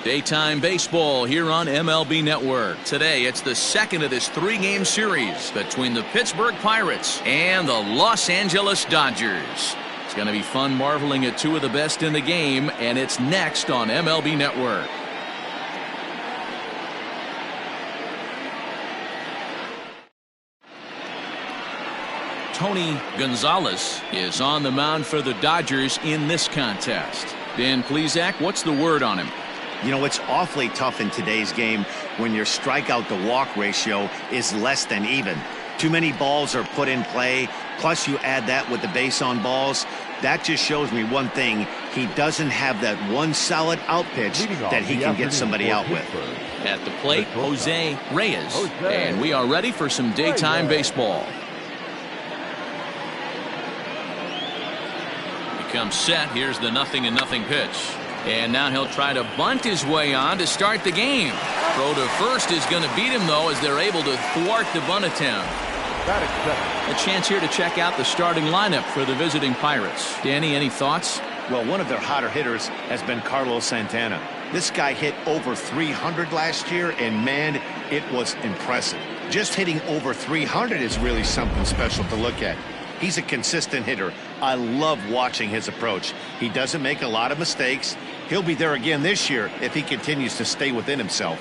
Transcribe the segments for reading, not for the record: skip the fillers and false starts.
Daytime baseball here on MLB Network. Today, it's the second of this three-game series between the Pittsburgh Pirates and the Los Angeles Dodgers. It's going to be fun marveling at two of the best in the game, and it's next on MLB Network. Tony Gonzalez is on the mound for the Dodgers in this contest. Dan Plesac, what's the word on him? You know, it's awfully tough in today's game when your strikeout to walk ratio is less than even. Too many balls are put in play, plus you add that with the base on balls. That just shows me one thing. He doesn't have that one solid out pitch that he can get somebody out with. At the plate, Jose Reyes. And we are ready for some daytime baseball. He comes set. Here's the 0-0 pitch. And now he'll try to bunt his way on to start the game. Throw to first is going to beat him, though, as they're able to thwart the bunt attempt. A chance here to check out the starting lineup for the visiting Pirates. Danny, any thoughts? Well, one of their hotter hitters has been Carlos Santana. This guy hit over 300 last year, and man, it was impressive. Just hitting over 300 is really something special to look at. He's a consistent hitter. I love watching his approach. He doesn't make a lot of mistakes. He'll be there again this year if he continues to stay within himself.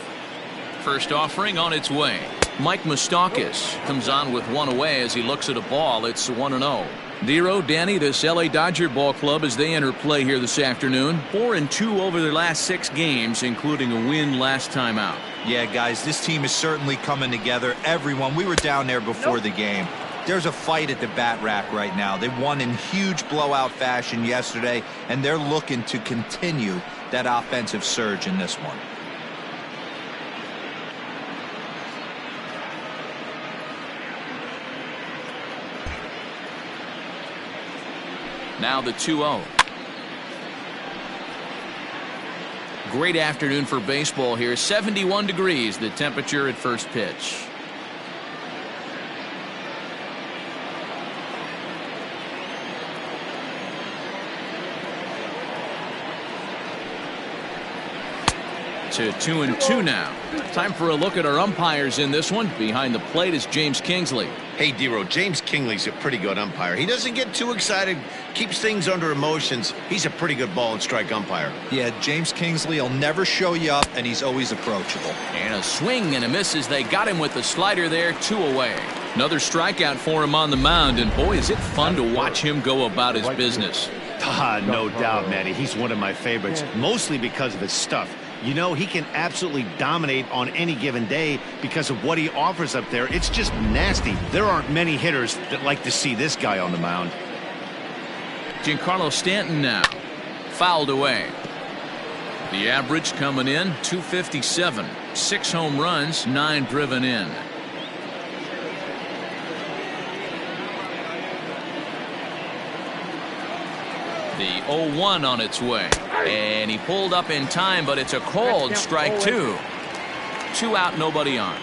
First offering on its way. Mike Moustakas comes on with one away as he looks at a ball. It's 1-0. Dero, Danny, this LA Dodger ball club as they enter play here this afternoon. 4-2 over their last 6 games, including a win last time out. Yeah, guys, this team is certainly coming together. Everyone, we were down there before the game. There's a fight at the bat rack right now. They won in huge blowout fashion yesterday, and they're looking to continue that offensive surge in this one. Now the 2-0. Great afternoon for baseball here. 71 degrees, the temperature at first pitch. To 2-2 now. Time for a look at our umpires in this one. Behind the plate is James Kingsley. Hey, Dero, James Kingsley's a pretty good umpire. He doesn't get too excited, keeps things under emotions. He's a pretty good ball and strike umpire. Yeah, James Kingsley will never show you up, and he's always approachable. And a swing and a miss as they got him with the slider there, 2 away. Another strikeout for him on the mound, and boy, is it fun to watch him go about his business. No doubt, Matty. He's one of my favorites, mostly because of his stuff. You know, he can absolutely dominate on any given day because of what he offers up there. It's just nasty. There aren't many hitters that like to see this guy on the mound. Giancarlo Stanton now. Fouled away. The average coming in, 257. 6 home runs, 9 driven in. The 0-1 on its way. And he pulled up in time, but it's a called strike 2. 2 out, nobody on.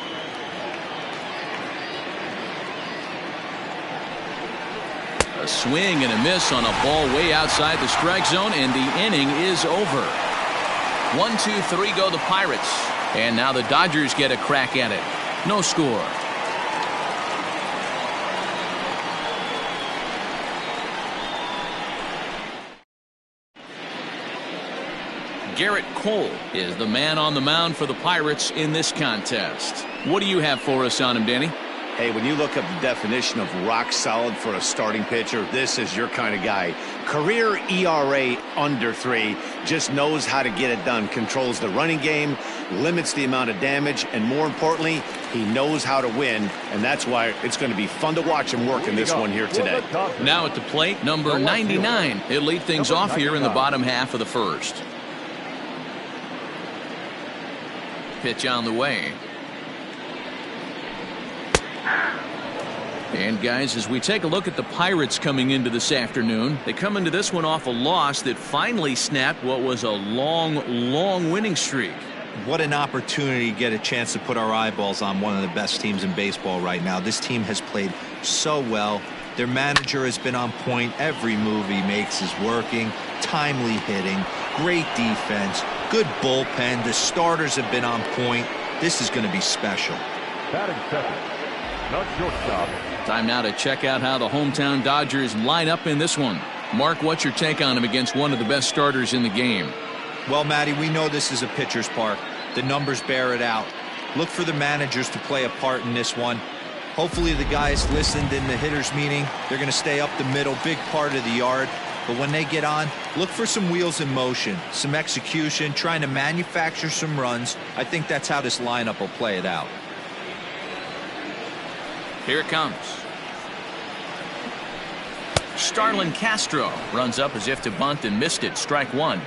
A swing and a miss on a ball way outside the strike zone, and the inning is over. 1, 2, 3 go the Pirates. And now the Dodgers get a crack at it. No score. Garrett Cole is the man on the mound for the Pirates in this contest. What do you have for us on him, Danny? Hey, when you look up the definition of rock solid for a starting pitcher, this is your kind of guy. Career ERA under 3, just knows how to get it done, controls the running game, limits the amount of damage, and more importantly, he knows how to win, and that's why it's going to be fun to watch him work in this one here today. Now at the plate, number 99. He'll lead things off here in the bottom half of the first. Pitch on the way. And guys, as we take a look at the Pirates coming into this afternoon, they come into this one off a loss that finally snapped what was a long winning streak. What an opportunity to get a chance to put our eyeballs on one of the best teams in baseball right now. This team has played so well. Their manager has been on point. Every move he makes is working. Timely hitting, great defense, good bullpen. The starters have been on point. This is going to be special. Batting second, not shortstop. Time now to check out how the hometown Dodgers line up in this one. Mark, what's your take on him against one of the best starters in the game? Well, Matty, we know this is a pitcher's park. The numbers bear it out. Look for the managers to play a part in this one. Hopefully the guys listened in the hitters meeting. They're going to stay up the middle, big part of the yard. But when they get on, look for some wheels in motion, some execution, trying to manufacture some runs. I think that's how this lineup will play it out. Here it comes. Starlin Castro runs up as if to bunt and missed it. Strike one.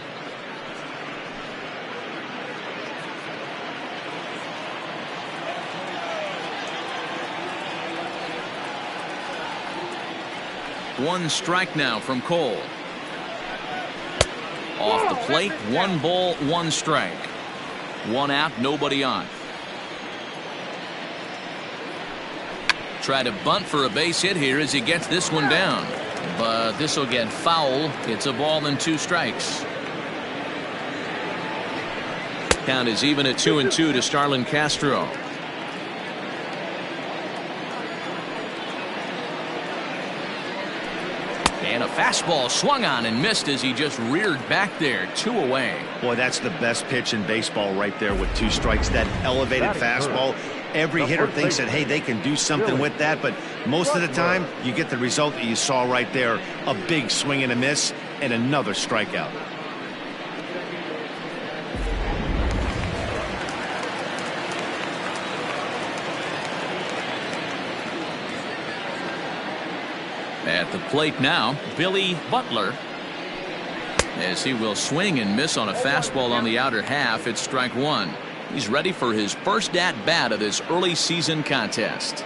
One strike now from Cole. Off the plate, 1 ball, 1 strike. 1 out, nobody on. Try to bunt for a base hit here as he gets this one down. But this will get foul. It's a ball and 2 strikes. Count is even at 2-2 to Starlin Castro. And a fastball swung on and missed as he just reared back there. 2 away. Boy, that's the best pitch in baseball right there with 2 strikes. That elevated fastball. Every hitter thinks that, hey, they can do something with that, but most of the time you get the result that you saw right there. A big swing and a miss and another strikeout. At the plate now, Billy Butler, as he will swing and miss on a fastball on the outer half. It's strike 1. He's ready for his first at-bat of this early season contest.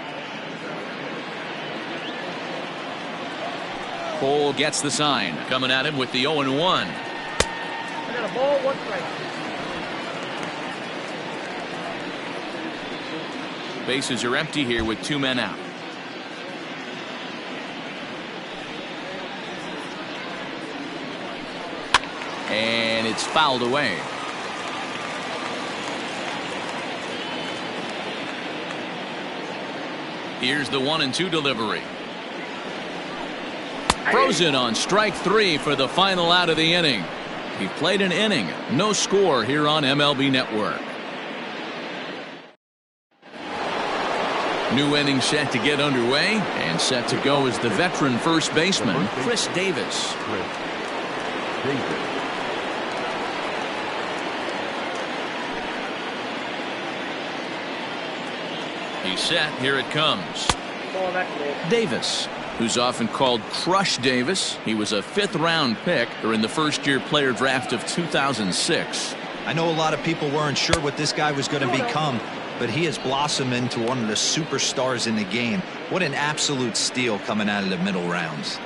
Cole gets the sign. Coming at him with the 0-1. I got a ball, 1 strike. Bases are empty here with 2 men out. And it's fouled away. Here's the 1-2 delivery. Frozen on strike 3 for the final out of the inning. He played an inning. No score here on MLB Network. New inning set to get underway, and set to go is the veteran first baseman, Chris Davis. He's set. Here it comes. Davis, who's often called Crush Davis. He was a 5th-round pick during the first-year player draft of 2006. I know a lot of people weren't sure what this guy was going to become, but he has blossomed into one of the superstars in the game. What an absolute steal coming out of the middle rounds.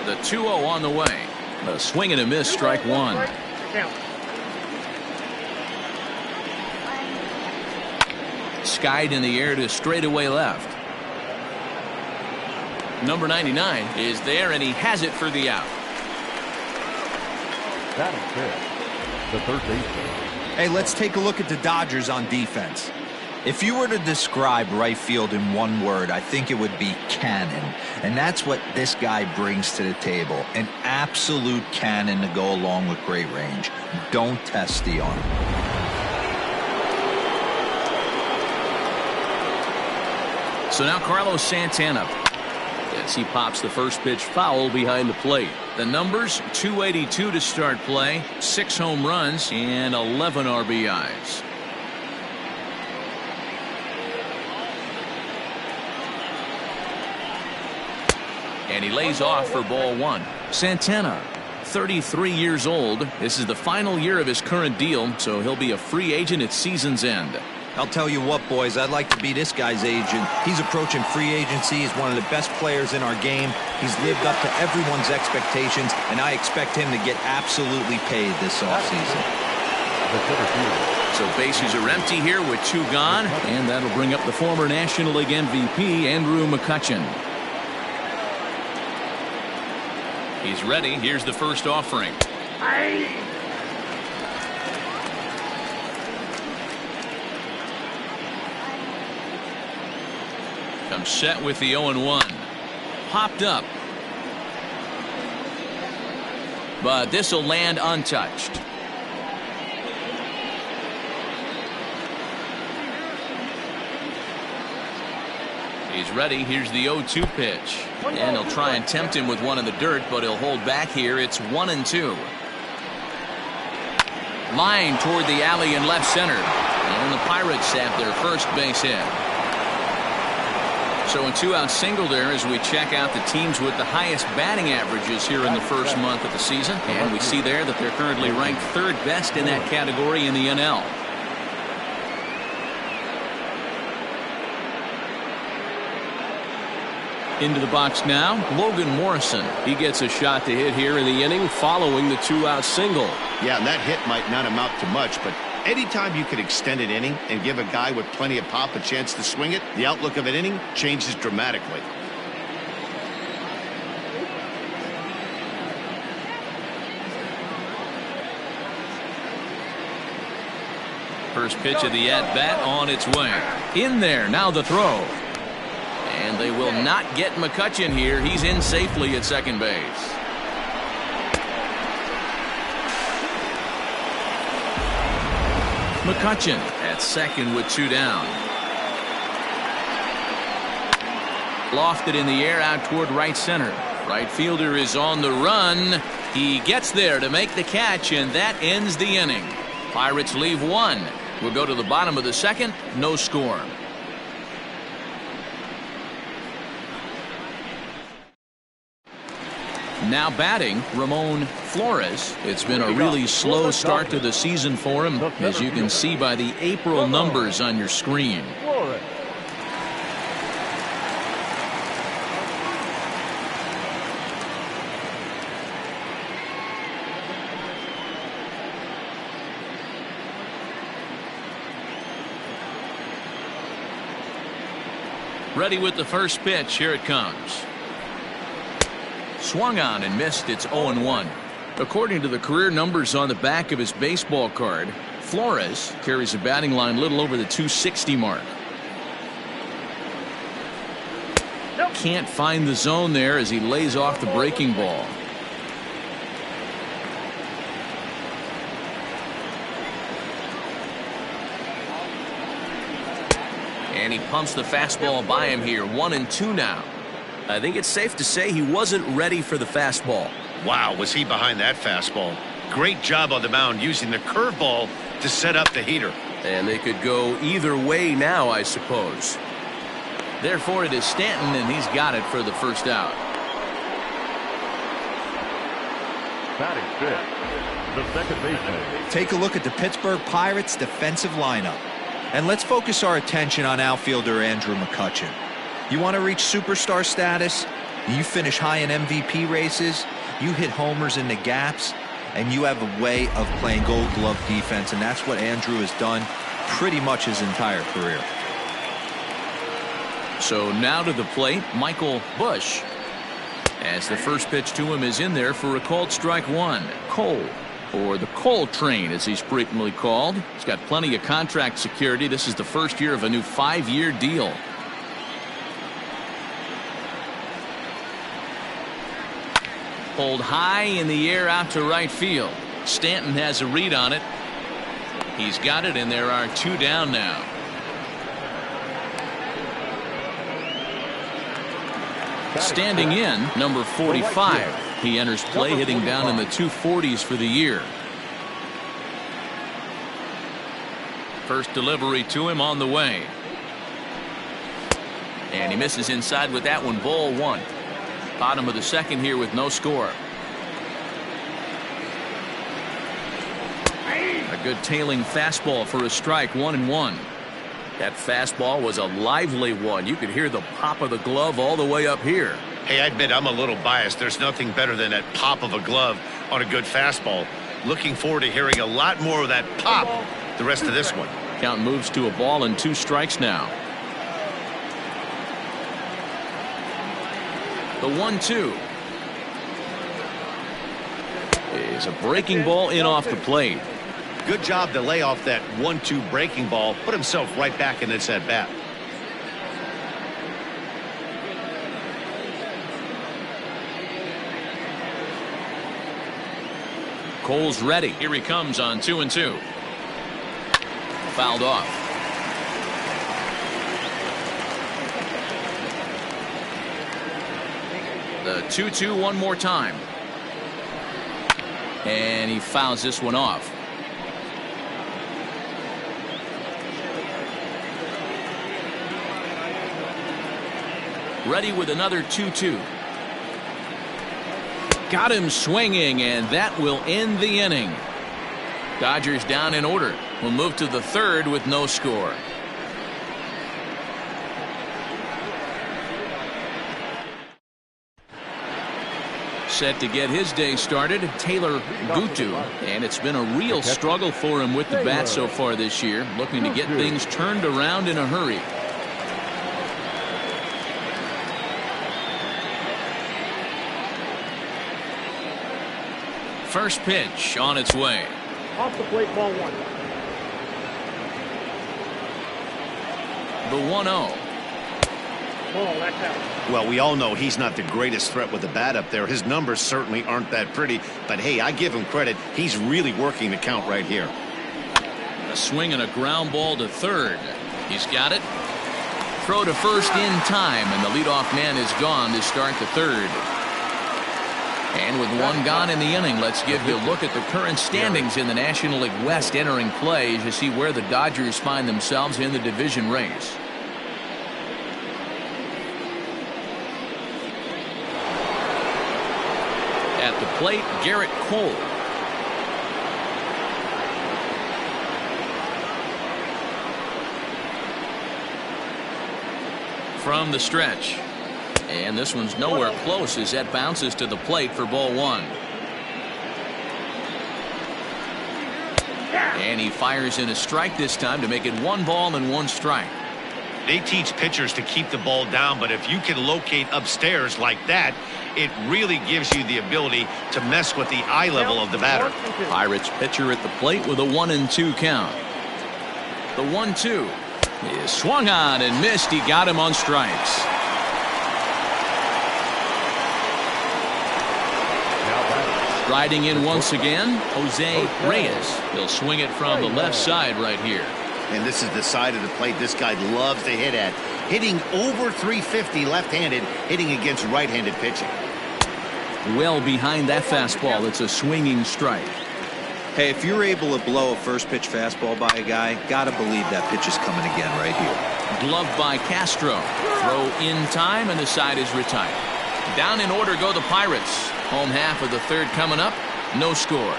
The 2-0 on the way. A swing and a miss, strike 1. Skied in the air to straightaway left. Number 99 is there, and he has it for the out. Batting fifth, the third baseman. Hey, let's take a look at the Dodgers on defense. If you were to describe right field in one word, I think it would be cannon. And that's what this guy brings to the table. An absolute cannon to go along with great range. Don't test the arm. So now Carlos Santana, as he pops the first pitch foul behind the plate. The numbers, 282 to start play, 6 home runs, and 11 RBIs. And he lays off for ball 1. Santana, 33 years old. This is the final year of his current deal, so he'll be a free agent at season's end. I'll tell you what, boys, I'd like to be this guy's agent. He's approaching free agency. He's one of the best players in our game. He's lived up to everyone's expectations, and I expect him to get absolutely paid this offseason. So So bases are empty here with 2 gone, and that'll bring up the former National League MVP, Andrew McCutchen. He's ready. Here's the first offering. Comes set with the 0-1. Popped up. But this will land untouched. He's ready. Here's the 0-2 pitch. And he'll try and tempt him with one in the dirt, but he'll hold back here. It's 1-2. Line toward the alley in left center. And the Pirates have their first base hit. So a 2-out single there as we check out the teams with the highest batting averages here in the first month of the season. And we see there that they're currently ranked 3rd best in that category in the NL. Into the box now, Logan Morrison. He gets a shot to hit here in the inning following the 2-out single. Yeah, and that hit might not amount to much, but anytime you can extend an inning and give a guy with plenty of pop a chance to swing it, the outlook of an inning changes dramatically. First pitch of the at-bat on its way. In there, now the throw. And they will not get McCutchen here. He's in safely at second base. McCutchen at second with 2 down. Lofted in the air out toward right center. Right fielder is on the run. He gets there to make the catch, and that ends the inning. Pirates leave 1. We'll go to the bottom of the second. No score. Now batting, Ramon Flores. It's been a really slow start to the season for him, as you can see by the April numbers on your screen. Ready with the first pitch. Here it comes. Swung on and missed. It's 0-1. According to the career numbers on the back of his baseball card, Flores carries a batting line little over the 260 mark. Can't find the zone there as he lays off the breaking ball. And he pumps the fastball by him here. 1-2 now. I think it's safe to say he wasn't ready for the fastball. Wow, was he behind that fastball. Great job on the mound using the curveball to set up the heater. And they could go either way now, I suppose. Therefore, it is Stanton, and he's got it for the first out. Batting 5th, the second baseman. Take a look at the Pittsburgh Pirates defensive lineup. And let's focus our attention on outfielder Andrew McCutchen. You want to reach superstar status? You finish high in MVP races, you hit homers in the gaps, and you have a way of playing Gold Glove defense, and that's what Andrew has done pretty much his entire career. So now to the plate, Michael Busch. As the first pitch to him is in there for a called strike 1. Cole, or the Cole train as he's frequently called. He's got plenty of contract security. This is the first year of a new 5-year deal. Pulled high in the air out to right field. Stanton has a read on it. He's got it, and there are 2 down now. Standing in, number 45. He enters play hitting down in the 240s for the year. First delivery to him on the way. And he misses inside with that one. Ball 1. Bottom of the second here with no score. A good tailing fastball for a strike. 1-1. That fastball was a lively one. You could hear the pop of the glove all the way up here. Hey, I admit I'm a little biased. There's nothing better than that pop of a glove on a good fastball. Looking forward to hearing a lot more of that pop the rest of this one. Count moves to a ball and 2 strikes now. The 1-2 is a breaking ball in off the plate. Good job to lay off that 1-2 breaking ball, put himself right back in this at bat. Cole's ready. Here he comes on 2-2. Fouled off. The 2-2 one more time. And he fouls this one off. Ready with another 2-2. Got him swinging, and that will end the inning. Dodgers down in order. Will move to the 3rd with no score. Set to get his day started, Taylor Gutu, and it's been a real struggle for him with the bat so far this year, looking to get things turned around in a hurry. First pitch on its way. Off the plate, ball 1. The 1-0. Ball, that's out. Well, we all know he's not the greatest threat with the bat up there. His numbers certainly aren't that pretty, but hey, I give him credit. He's really working the count right here. A swing and a ground ball to 3rd. He's got it. Throw to first in time, and the leadoff man is gone to start the 3rd. And with 1 gone in the inning, let's give you a look at the current standings in the National League West entering play as you see where the Dodgers find themselves in the division race. At the plate, Garrett Cole. From the stretch. And this one's nowhere close as that bounces to the plate for ball 1. And he fires in a strike this time to make it 1 ball and 1 strike. They teach pitchers to keep the ball down, but if you can locate upstairs like that, it really gives you the ability to mess with the eye level of the batter. Pirates pitcher at the plate with a 1-2 count. The 1-2 is swung on and missed. He got him on strikes. Riding in once again, Jose Reyes. He'll swing it from the left side right here. And this is the side of the plate this guy loves to hit at. Hitting over 350 left-handed, hitting against right-handed pitching. Well behind that fastball, it's a swinging strike. Hey, if you're able to blow a first pitch fastball by a guy, gotta believe that pitch is coming again right here. Glove by Castro. Throw in time, and the side is retired. Down in order go the Pirates. Home half of the 3rd coming up. No score.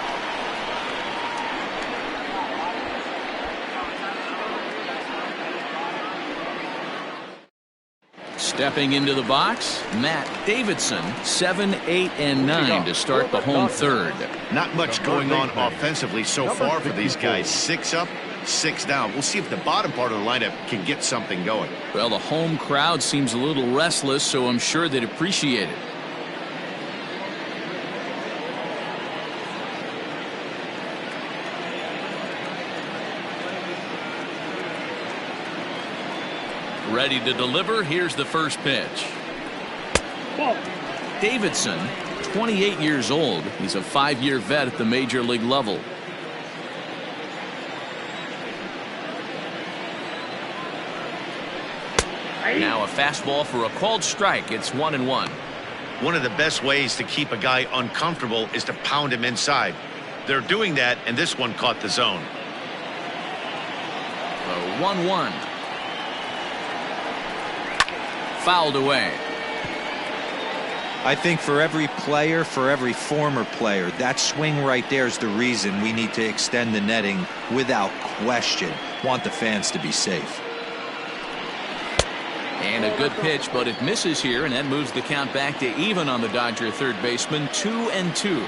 Stepping into the box, Matt Davidson, 7, 8, and 9 to start the home 3rd. Not much going on offensively so far for these guys. 6 up, 6 down. We'll see if the bottom part of the lineup can get something going. Well, the home crowd seems a little restless, so I'm sure they'd appreciate it. Ready to deliver. Here's the first pitch. Davidson, 28 years old. He's a 5-year vet at the major league level. Now a fastball for a called strike. It's 1-1. One of the best ways to keep a guy uncomfortable is to pound him inside. They're doing that, and this one caught the zone. 1-1. Fouled away. I think for every player, for every former player, that swing right there is the reason we need to extend the netting without question. Want the fans to be safe. And a good pitch, but it misses here, and that moves the count back to even on the Dodger third baseman. 2-2.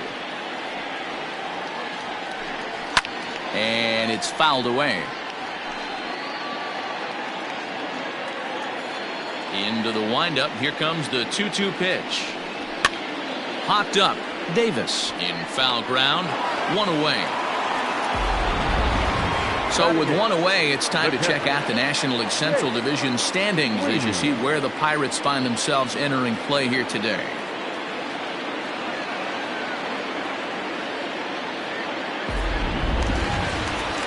And it's fouled away. Into the windup. Here comes the 2-2 pitch. Hocked up. Davis in foul ground. One away. So with one away, it's time to check out the National League Central Division standings as you see where the Pirates find themselves entering play here today.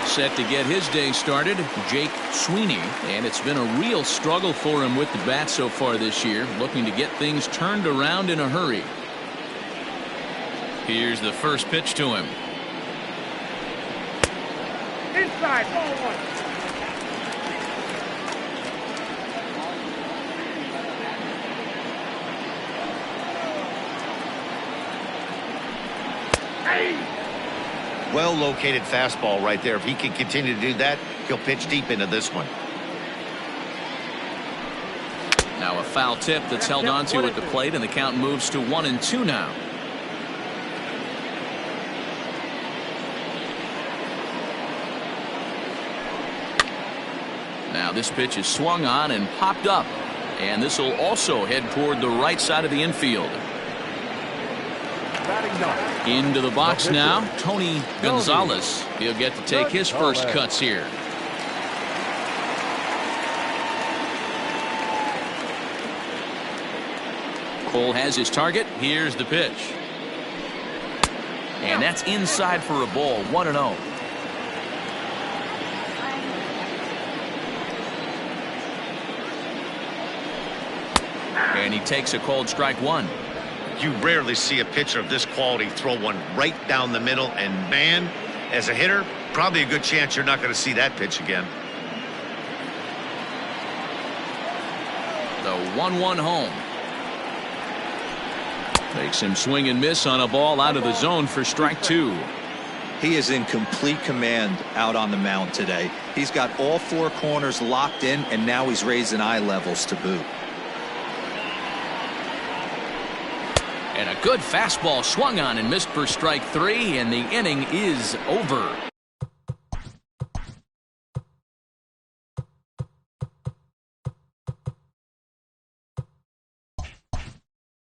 Set to get his day started, Jake Sweeney, and it's been a real struggle for him with the bat so far this year, looking to get things turned around in a hurry. Here's the first pitch to him. Inside, ball one. Well located fastball right there. If he can continue to do that, he'll pitch deep into this one. Now a foul tip that's held onto at the plate, and the count moves to 1-2 now. Now this pitch is swung on and popped up, and this will also head toward the right side of the infield. Into the box now, Tony Gonzalez. He'll get to take his first cuts here. Cole has his target. Here's the pitch. And that's inside for a ball. 1-0. And he takes a called strike one. You rarely see a pitcher of this quality throw one right down the middle, and man, as a hitter, probably a good chance you're not going to see that pitch again. The 1-1 home. Makes him swing and miss on a ball out of the zone for strike two. He is in complete command out on the mound today. He's got all four corners locked in, and now he's raising eye levels to boot. And a good fastball swung on and missed for strike three, and the inning is over.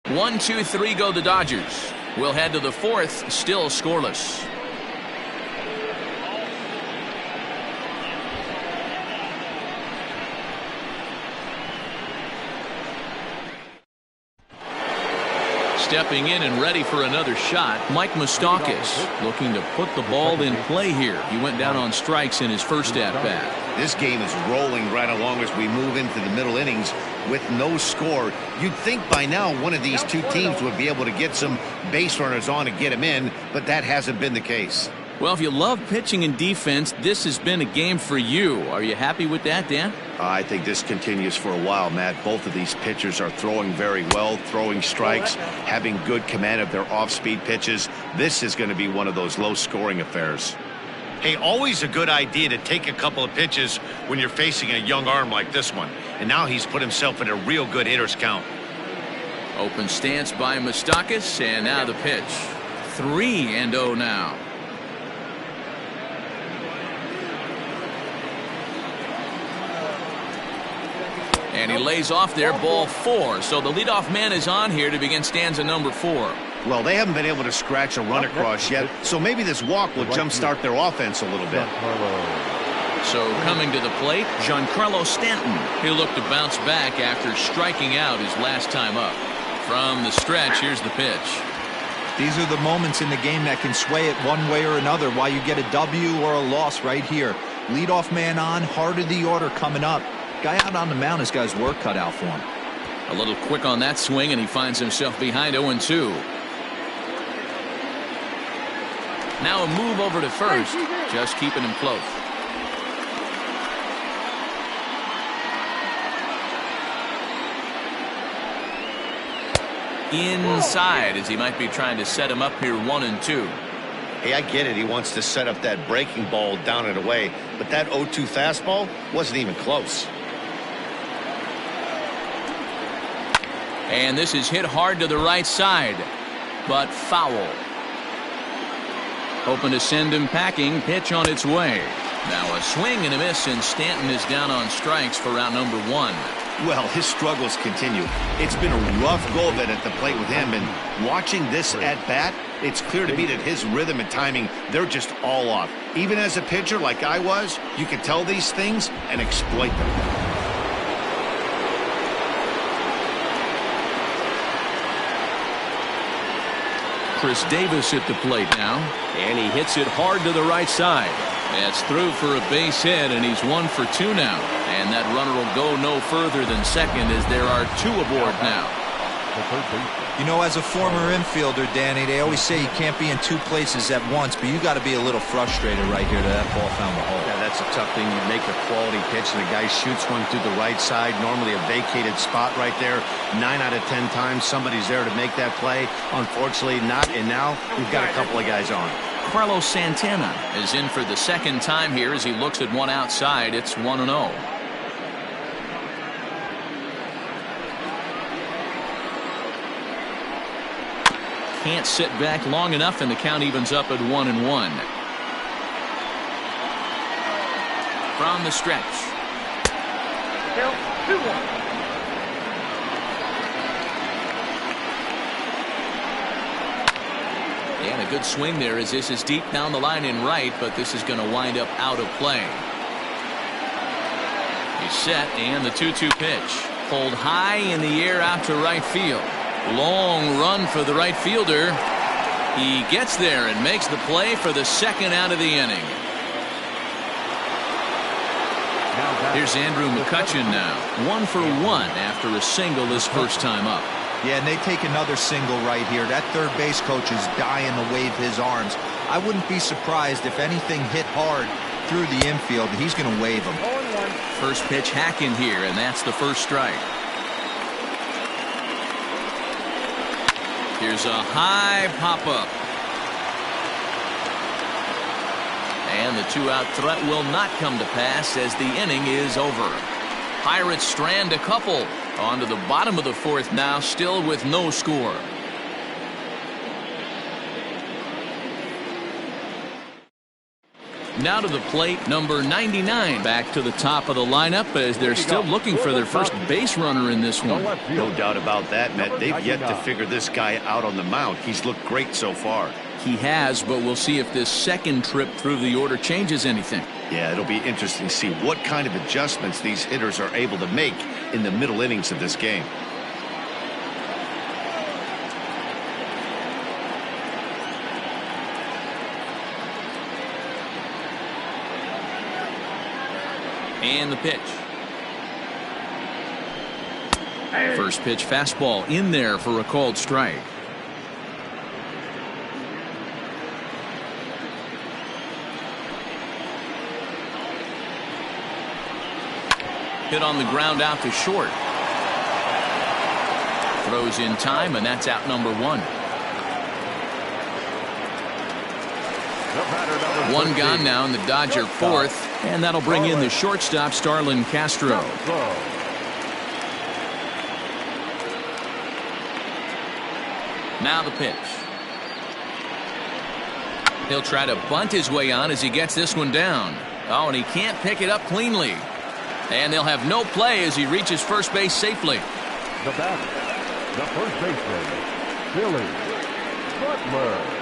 1-2-3 go the Dodgers. We'll head to the fourth, still scoreless. Stepping in and ready for another shot, Mike Moustakas looking to put the ball in play here. He went down on strikes in his first at-bat. This game is rolling right along as we move into the middle innings with no score. You'd think by now one of these two teams would be able to get some base runners on and get them in, but that hasn't been the case. Well, if you love pitching and defense, this has been a game for you. Are you happy with that, Dan? I think this continues for a while, Matt. Both of these pitchers are throwing very well, throwing strikes, having good command of their off-speed pitches. This is going to be one of those low-scoring affairs. Hey, always a good idea to take a couple of pitches when you're facing a young arm like this one. And now he's put himself in a real good hitter's count. Open stance by Moustakas, and now the pitch. 3-0 now. And he lays off there, ball 4. So the leadoff man is on here to begin stanza number 4. Well, they haven't been able to scratch a run across yet, so maybe this walk will jumpstart their offense a little bit. So coming to the plate, Giancarlo Stanton. He'll look to bounce back after striking out his last time up. From the stretch, here's the pitch. These are the moments in the game that can sway it one way or another, why you get a W or a loss right here. Leadoff man on, heart of the order coming up. Guy out on the mound has got his work cut out for him. A little quick on that swing, and he finds himself behind 0-2. Now a move over to first, just keeping him close. Inside, as he might be trying to set him up here 1-2. Hey, I get it. He wants to set up that breaking ball down and away, but that 0-2 fastball wasn't even close. And this is hit hard to the right side, but foul. Hoping to send him packing. Pitch on its way. Now a swing and a miss, and Stanton is down on strikes for round number 1. Well, his struggles continue. It's been a rough go of it at the plate with him, and watching this at bat, it's clear to me that his rhythm and timing, they're just all off. Even as a pitcher like I was, you can tell these things and exploit them. Chris Davis at the plate now, and he hits it hard to the right side. That's through for a base hit, and he's 1 for 2 now. And that runner will go no further than second, as there are 2 aboard now. You know, as a former infielder, Danny, they always say you can't be in 2 places at once, but you got to be a little frustrated right here that that ball found the hole. Yeah, that's a tough thing. You make a quality pitch, and the guy shoots one through the right side, normally a vacated spot right there. 9 out of 10 times, somebody's there to make that play. Unfortunately, not, and now we've got a couple of guys on. Carlos Santana is in for the second time here as he looks at one outside. It's 1-0. Can't sit back long enough, and the count evens up at 1-1. From the stretch. 2-1. And a good swing there, as this is deep down the line in right, but this is going to wind up out of play. He's set, and the 2-2 pitch. Pulled high in the air out to right field. Long run for the right fielder. He gets there and makes the play for the second out of the inning. Here's Andrew McCutchen now. 1 for 1 after a single his first time up. Yeah, and they take another single right here. That third base coach is dying to wave his arms. I wouldn't be surprised if anything hit hard through the infield. He's going to wave them. First pitch hacking here, and that's the first strike. Here's a high pop-up. And the 2-out threat will not come to pass as the inning is over. Pirates strand a couple. On to the bottom of the 4th now, still with no score. Now to the plate, number 99 back to the top of the lineup as they're still looking for their first base runner in this one. No doubt about that, Matt. They've yet to figure this guy out on the mound. He's looked great so far. He has, but we'll see if this second trip through the order changes anything. Yeah, it'll be interesting to see what kind of adjustments these hitters are able to make in the middle innings of this game. And the pitch. First pitch fastball in there for a called strike. Hit on the ground out to short. Throws in time, and that's out number 1. One gone now in the Dodger 4th, and that'll bring in the shortstop Starlin Castro. Now the pitch. He'll try to bunt his way on as he gets this one down. Oh, and he can't pick it up cleanly. And they'll have no play as he reaches first base safely. The batter, the first baseman, Billy Butler.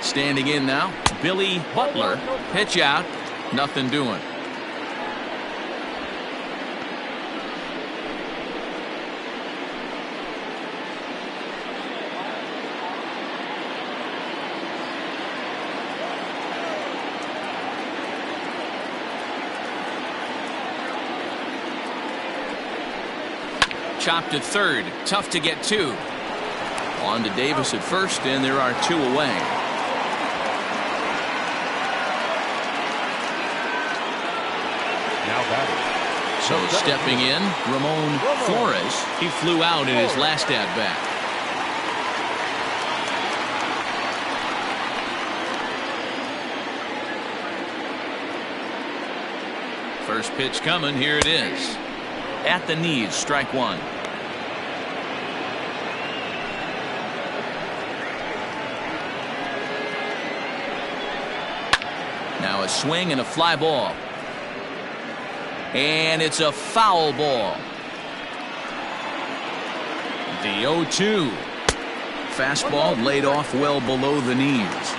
Standing in now, Billy Butler. Pitch out, nothing doing. Chopped at third, tough to get to. On to Davis at first, and there are 2 away. Now batting. So stepping in, Ramon Flores. He flew out in his last at-bat. First pitch coming, here it is. at the knees, strike one. Now a swing and a fly ball. And it's a foul ball. The 0-2. Fastball laid off well below the knees.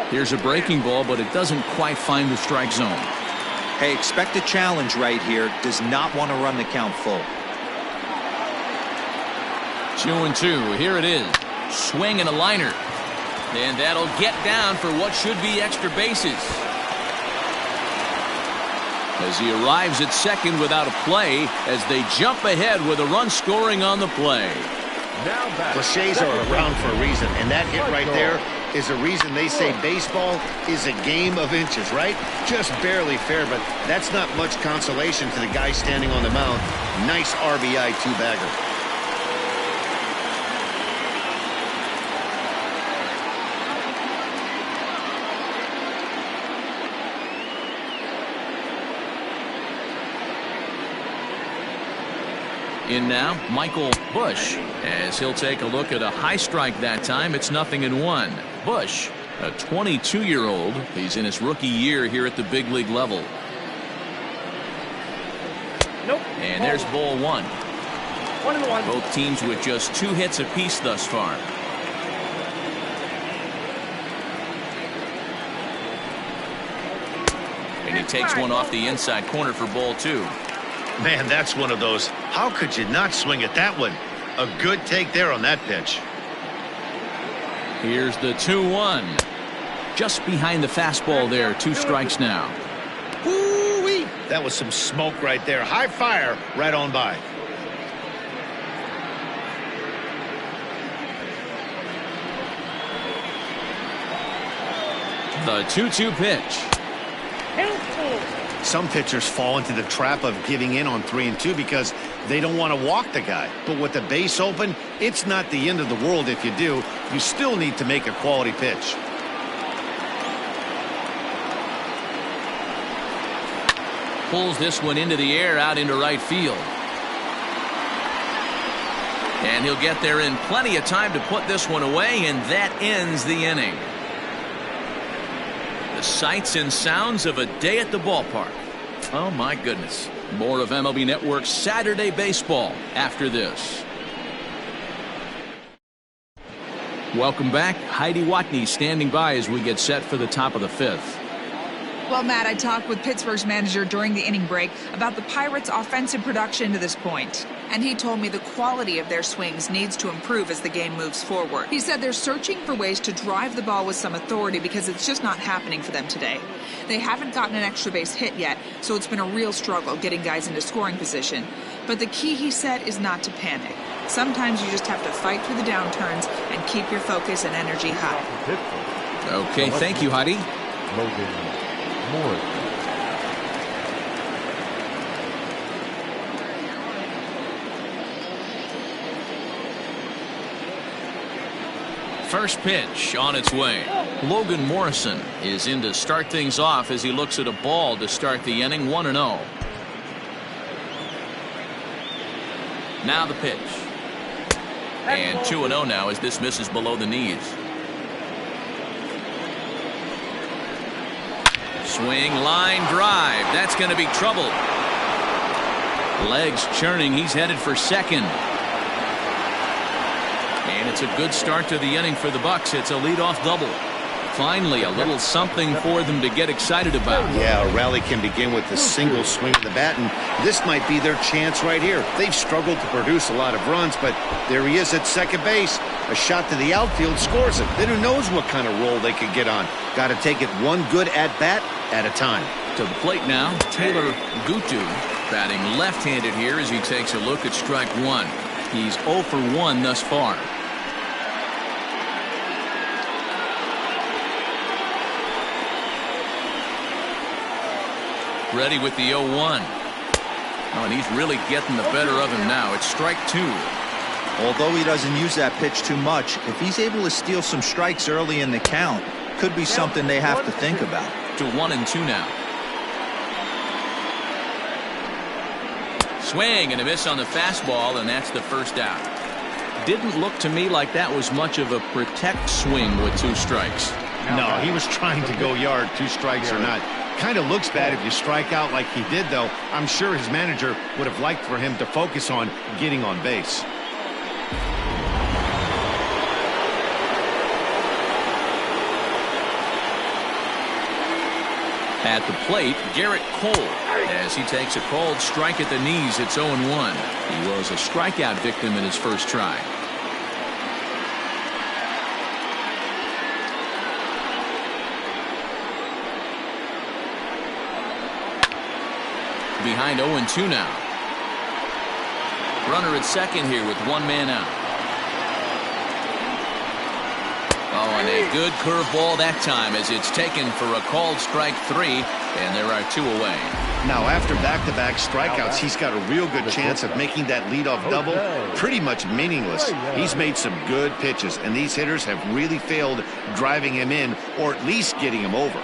Here's a breaking ball, but it doesn't quite find the strike zone. Hey, expect a challenge right here. Does not want to run the count full. 2-2. Here it is. Swing and a liner. And that'll get down for what should be extra bases. As he arrives at second without a play, as they jump ahead with a run scoring on the play. Cliches are around for a reason, and that hit right there is a reason they say baseball is a game of inches, right? Just barely fair, but that's not much consolation to the guy standing on the mound. Nice RBI two-bagger. In now, Michael Bush, as he'll take a look at a high strike that time. It's 0-1. Bush, a 22-year-old. He's in his rookie year here at the big league level. Nope. And there's ball one. 1-1. Both teams with just 2 hits apiece thus far. And he takes one off the inside corner for ball two. Man, that's one of those. How could you not swing at that one? A good take there on that pitch. Here's the 2-1. Just behind the fastball there. 2 strikes now. Woo-wee. That was some smoke right there. High fire right on by. The 2-2 pitch. Some pitchers fall into the trap of giving in on 3-2 because they don't want to walk the guy. But with the base open, it's not the end of the world if you do. You still need to make a quality pitch. Pulls this one into the air out into right field. And he'll get there in plenty of time to put this one away, and that ends the inning. The sights and sounds of a day at the ballpark. Oh my goodness. More of MLB Network's Saturday Baseball after this. Welcome back. Heidi Watney standing by as we get set for the top of the 5th. Well, Matt, I talked with Pittsburgh's manager during the inning break about the Pirates' offensive production to this point. And he told me the quality of their swings needs to improve as the game moves forward. He said they're searching for ways to drive the ball with some authority because it's just not happening for them today. They haven't gotten an extra base hit yet, so it's been a real struggle getting guys into scoring position. But the key, he said, is not to panic. Sometimes you just have to fight through the downturns and keep your focus and energy high. Okay, thank you, Heidi. First pitch on its way. Logan Morrison is in to start things off as he looks at a ball to start the inning. 1-0. Now the pitch. And 2-0 now as this misses below the knees. Swing, line, drive. That's going to be trouble. Legs churning. He's headed for second. And it's a good start to the inning for the Bucks. It's a leadoff double. Finally, a little something for them to get excited about. Yeah, a rally can begin with a single swing of the bat, and this might be their chance right here. They've struggled to produce a lot of runs, but there he is at second base. A shot to the outfield scores it. Then who knows what kind of roll they could get on. Got to take it one good at-bat at a time. To the plate now, Taylor Gutu batting left-handed here as he takes a look at strike one. He's 0 for 1 thus far. Ready with the 0-1. Oh, and he's really getting the better of him now. It's strike two. Although he doesn't use that pitch too much, if he's able to steal some strikes early in the count, could be something they have to think about. to 1-2 now. Swing and a miss on the fastball, and that's the first out. Didn't look to me like that was much of a protect swing with 2 strikes. No, he was trying to go yard, 2 strikes or not. Kind of looks bad if you strike out like he did, though. I'm sure his manager would have liked for him to focus on getting on base. At the plate, Garrett Cole, as he takes a called strike at the knees. It's 0-1. He was a strikeout victim in his first try. Behind 0-2 now. Runner at second here with 1 man out. Oh, and a good curveball that time as it's taken for a called strike 3, and there are 2 away. Now, after back-to-back strikeouts, he's got a real good chance of making that leadoff double pretty much meaningless. He's made some good pitches, and these hitters have really failed driving him in or at least getting him over.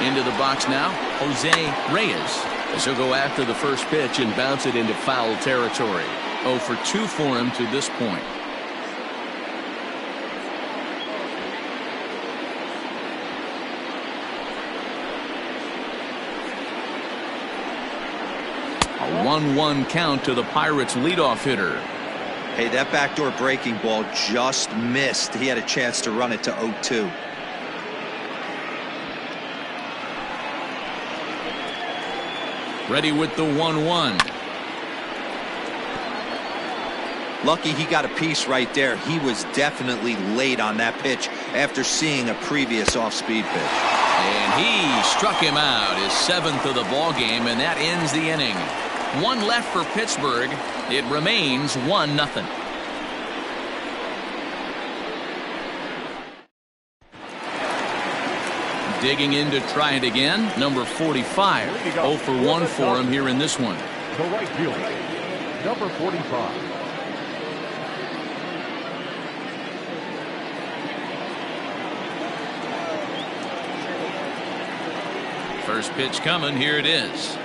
Into the box now, Jose Reyes, as he'll go after the first pitch and bounce it into foul territory. 0 for 2 for him to this point. A 1-1 count to the Pirates leadoff hitter. Hey, that backdoor breaking ball just missed. He had a chance to run it to 0-2. Ready with the 1-1. Lucky he got a piece right there. He was definitely late on that pitch after seeing a previous off-speed pitch. And he struck him out, his 7th of the ball game, and that ends the inning. 1 left for Pittsburgh. It remains 1-0. Digging in to try it again, number 45. 0 for 1 for him here in this one. The right fielder, number 45. First pitch coming, here it is.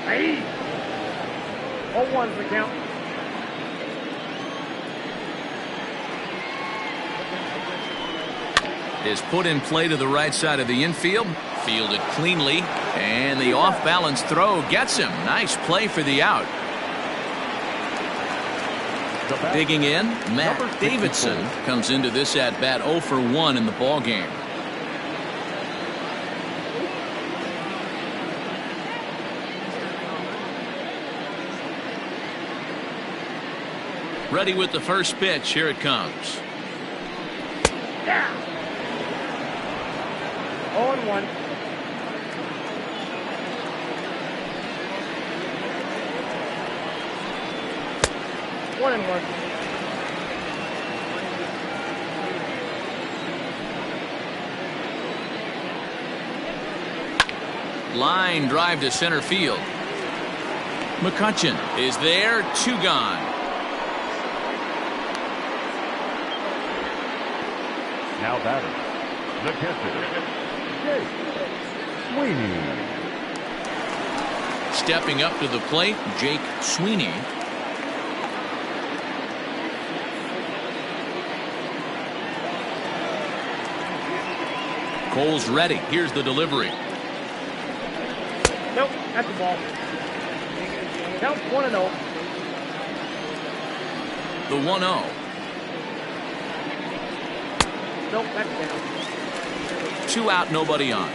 Hey! 0-1's the count. Is put in play to the right side of the infield. Fielded cleanly. And the off-balance throw gets him. Nice play for the out. Digging in, Matt Davidson comes into this at-bat 0 for 1 in the ball game. Ready with the first pitch. Here it comes. Yeah. 0-1. One and one. Line drive to center field. McCutchen is there. 2 gone. Now batter, the catcher, Jake Sweeney. Stepping up to the plate, Jake Sweeney. Cole's ready. Here's the delivery. Nope, that's the ball. Count 1-0. The 1-0. Nope, that's down. 2 out, nobody on.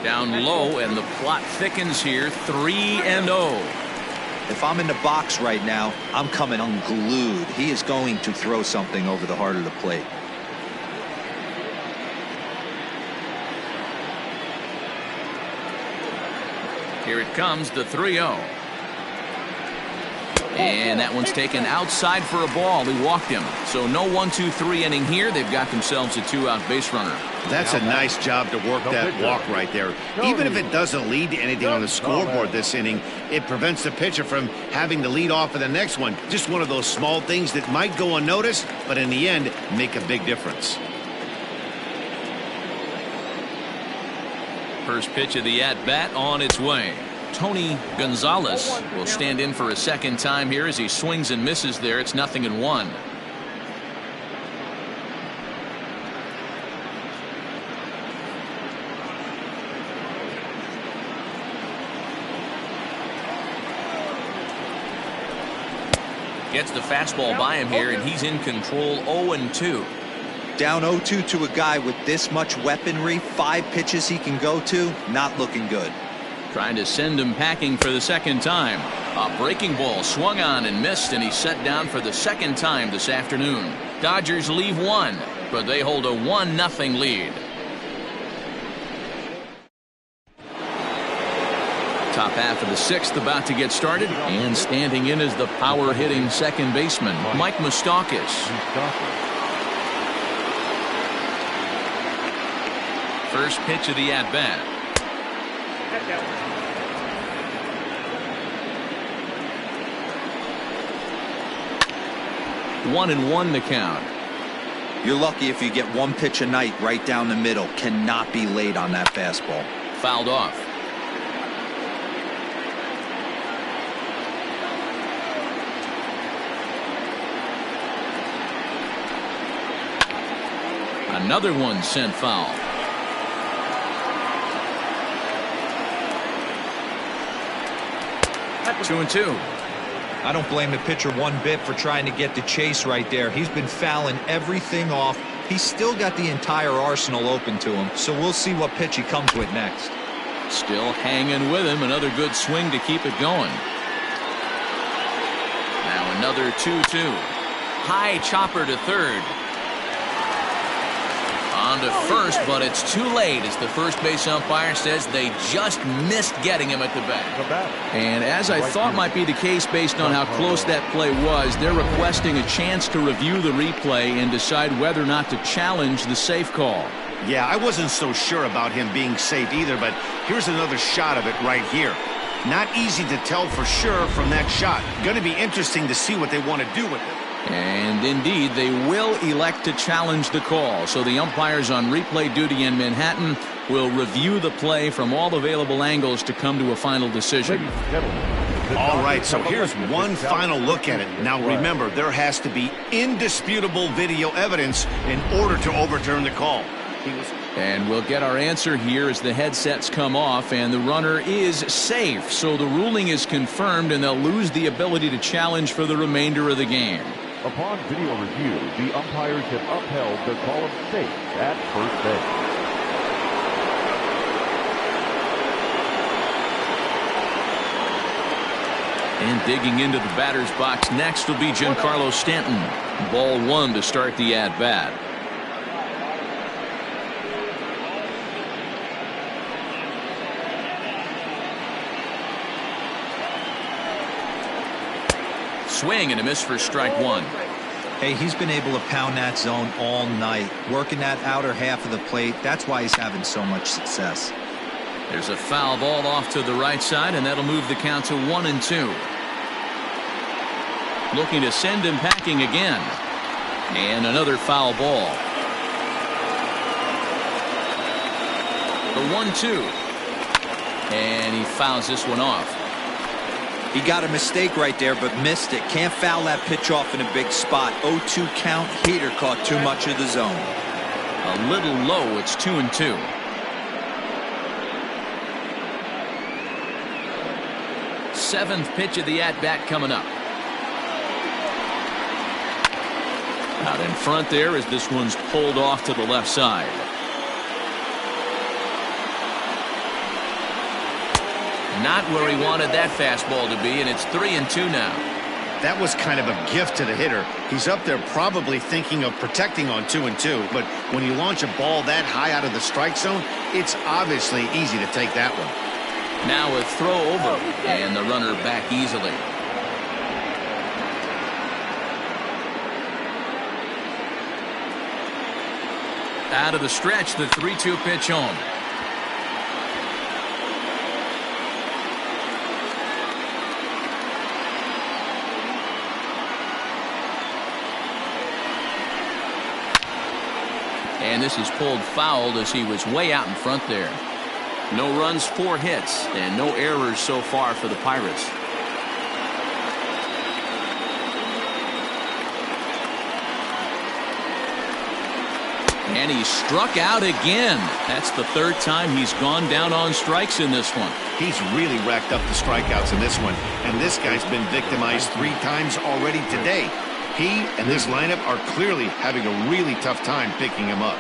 Down low, and the plot thickens here. 3-0. If I'm in the box right now, I'm coming unglued. He is going to throw something over the heart of the plate. Here it comes, the 3-0. And that one's taken outside for a ball. He walked him. So no 1-2-3 inning here. They've got themselves a 2-out base runner. That's a nice job to work that walk right there. Even if it doesn't lead to anything on the scoreboard this inning, it prevents the pitcher from having to lead off of the next one. Just one of those small things that might go unnoticed, but in the end, make a big difference. First pitch of the at-bat on its way. Tony Gonzalez will stand in for a second time here as he swings and misses there. It's 0-1. Gets the fastball by him here, and he's in control. 0-2. Down 0-2 to a guy with this much weaponry, 5 pitches he can go to, not looking good. Trying to send him packing for the second time. A breaking ball swung on and missed, and he's set down for the second time this afternoon. Dodgers leave 1, but they hold a 1-0 lead. Top half of the 6th about to get started, and standing in is the power-hitting second baseman, Mike Moustakas. First pitch of the at-bat. 1-1 the count. You're lucky if you get 1 pitch a night right down the middle. Cannot be late on that fastball. Fouled off. Another one sent foul. 2-2. I don't blame the pitcher one bit for trying to get the chase right there. He's been fouling everything off. He's still got the entire arsenal open to him, so we'll see what pitch he comes with next. Still hanging with him. Another good swing to keep it going. Now another 2-2. High chopper to third. On to first, but it's too late as the first base umpire says they just missed getting him at the bat. And as I thought might be the case based on how close that play was, they're requesting a chance to review the replay and decide whether or not to challenge the safe call. Yeah, I wasn't so sure about him being safe either, but here's another shot of it right here. Not easy to tell for sure from that shot. Going to be interesting to see what they want to do with it. And indeed, they will elect to challenge the call. So the umpires on replay duty in Manhattan will review the play from all available angles to come to a final decision. All right, so here's one final look at it. Now remember, there has to be indisputable video evidence in order to overturn the call. And we'll get our answer here as the headsets come off, and the runner is safe. So the ruling is confirmed, and they'll lose the ability to challenge for the remainder of the game. Upon video review, the umpires have upheld the call of safe at first base. And digging into the batter's box next will be Giancarlo Stanton. Ball 1 to start the at-bat. Swing and a miss for strike 1. Hey, he's been able to pound that zone all night, working that outer half of the plate. That's why he's having so much success. There's a foul ball off to the right side, and that'll move the count to 1-2. Looking to send him packing again. And another foul ball. The 1-2. And he fouls this one off. He got a mistake right there, but missed it. Can't foul that pitch off in a big spot. 0-2 count. Heater caught too much of the zone. A little low. It's 2-2. Seventh pitch of the at-bat coming up. Out in front there as this one's pulled off to the left side. Not where he wanted that fastball to be, and it's 3-2 now. That was kind of a gift to the hitter. He's up there probably thinking of protecting on 2-2, but when you launch a ball that high out of the strike zone, it's obviously easy to take that one. Now a throw over, and the runner back easily. Out of the stretch, the 3-2 pitch home. And this is pulled foul as he was way out in front there. No runs, 4 hits, and no errors so far for the Pirates. And he struck out again. That's the 3rd time he's gone down on strikes in this one. He's really racked up the strikeouts in this one, and this guy's been victimized 3 times already today. He and this lineup are clearly having a really tough time picking him up.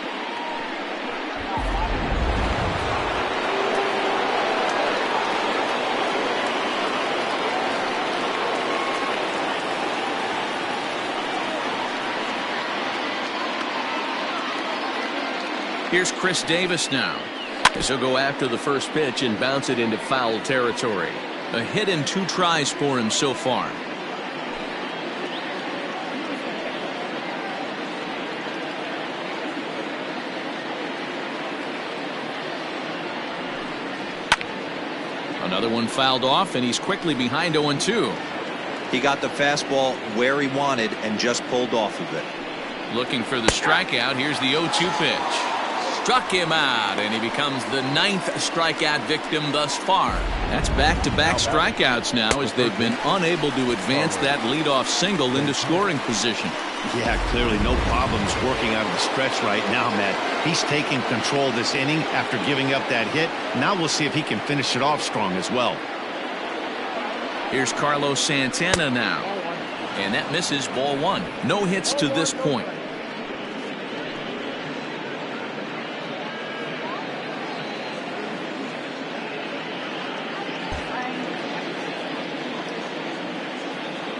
Here's Chris Davis now, as he'll go after the first pitch and bounce it into foul territory. A hit and 2 tries for him so far. Another one fouled off, and he's quickly behind 0-2. He got the fastball where he wanted and just pulled off of it. Looking for the strikeout. Here's the 0-2 pitch. Struck him out, and he becomes the 9th strikeout victim thus far. That's back-to-back strikeouts now, as they've been unable to advance that leadoff single into scoring position. Yeah, clearly no problems working out of the stretch right now, Matt. He's taking control of this inning after giving up that hit. Now we'll see if he can finish it off strong as well. Here's Carlos Santana now, and that misses, ball 1. No hits to this point.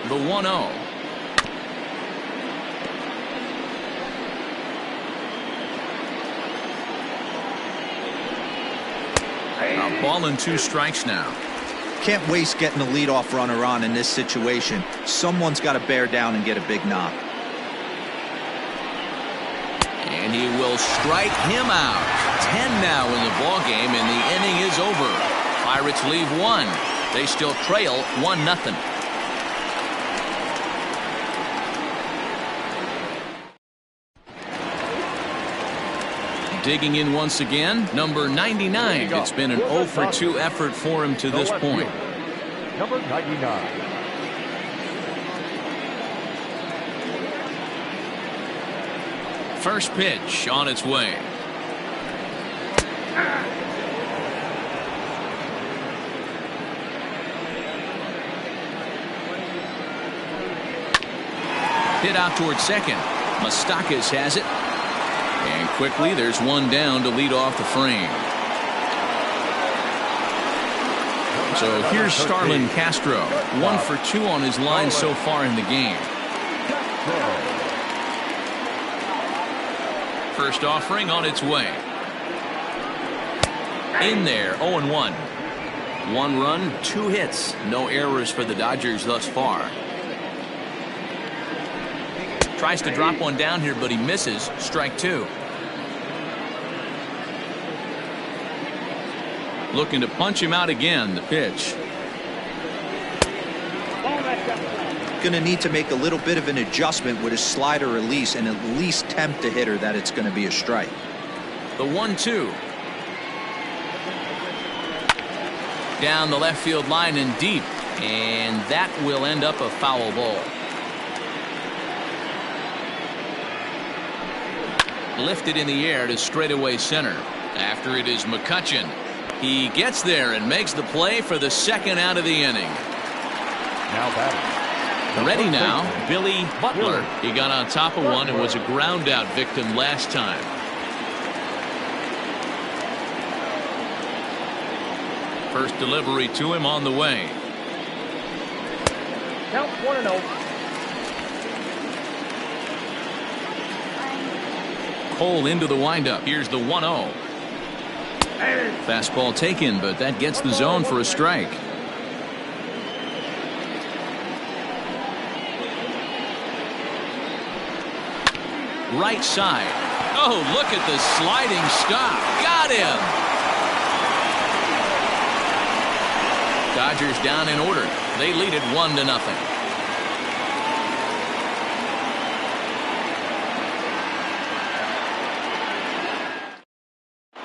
The 1-0. A ball and 2 strikes now. Can't waste getting a leadoff runner on in this situation. Someone's got to bear down and get a big knock. And he will strike him out. 10 now in the ball game, and the inning is over. Pirates leave 1. They still trail 1-0. Digging in once again, number 99. It's been an 0-for-2 effort for him to this point. Number 99. First pitch on its way. Hit out towards second. Moustakas has it. And quickly, there's one down to lead off the frame. So here's Starlin Castro. 1 for 2 on his line so far in the game. First offering on its way. In there, 0-1. 1 run, 2 hits. No errors for the Dodgers thus far. Tries to drop one down here, but he misses. Strike 2. Looking to punch him out again. The pitch. Going to need to make a little bit of an adjustment with his slider release and at least tempt the hitter that it's going to be a strike. The 1-2. Down the left field line and deep. And that will end up a foul ball. Lifted in the air to straightaway center. After it is McCutchen. He gets there and makes the play for the 2nd out of the inning. Now batting. Ready now, Billy Butler. He got on top of one and was a ground out victim last time. First delivery to him on the way. Count 1-0. Cole into the windup. Here's the 1-0. Fastball taken, but that gets the zone for a strike. Right side. Oh, look at the sliding stop. Got him. Dodgers down in order. They lead it 1-0.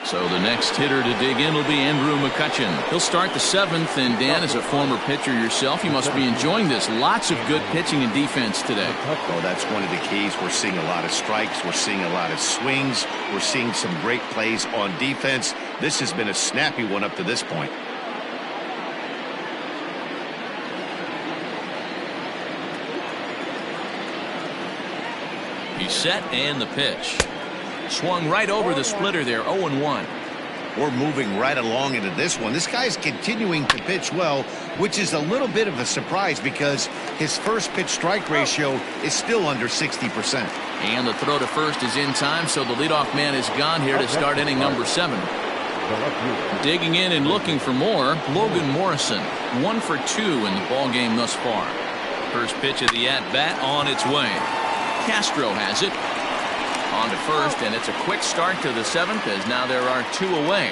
So the next hitter to dig in will be Andrew McCutchen. He'll start the 7th, and Dan, as a former pitcher yourself, you must be enjoying this. Lots of good pitching and defense today. Oh, that's one of the keys. We're seeing a lot of strikes. We're seeing a lot of swings. We're seeing some great plays on defense. This has been a snappy one up to this point. He's set, and the pitch. Swung right over the splitter there, 0-1. We're moving right along into this one. This guy's continuing to pitch well, which is a little bit of a surprise because his first pitch strike ratio is still under 60%. And the throw to first is in time, so the leadoff man is gone here to start inning number 7. Digging in and looking for more, Logan Morrison. 1 for 2 in the ball game thus far. First pitch of the at-bat on its way. Castro has it. On to first, and it's a quick start to the 7th as now there are 2 away.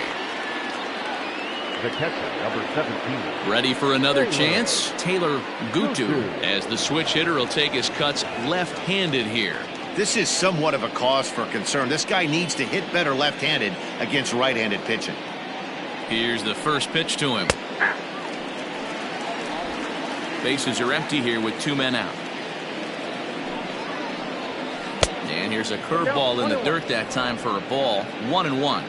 The catcher, number 17. Ready for another chance? Taylor Gutu, as the switch hitter, will take his cuts left-handed here. This is somewhat of a cause for concern. This guy needs to hit better left-handed against right-handed pitching. Here's the first pitch to him. Bases are empty here with 2 men out. And here's a curveball in the dirt that time for a ball. 1-1.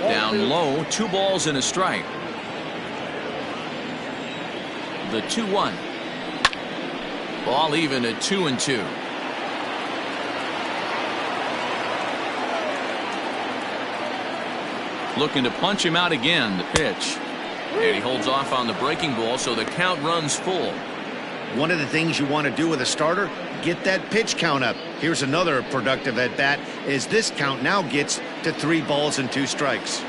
Down low, 2 balls and a strike. The 2-1. Ball even at 2-2. Looking to punch him out again. The pitch. And he holds off on the breaking ball, so the count runs full. One of the things you want to do with a starter, get that pitch count up. Here's another productive at bat, is this count now gets to 3 balls and 2 strikes.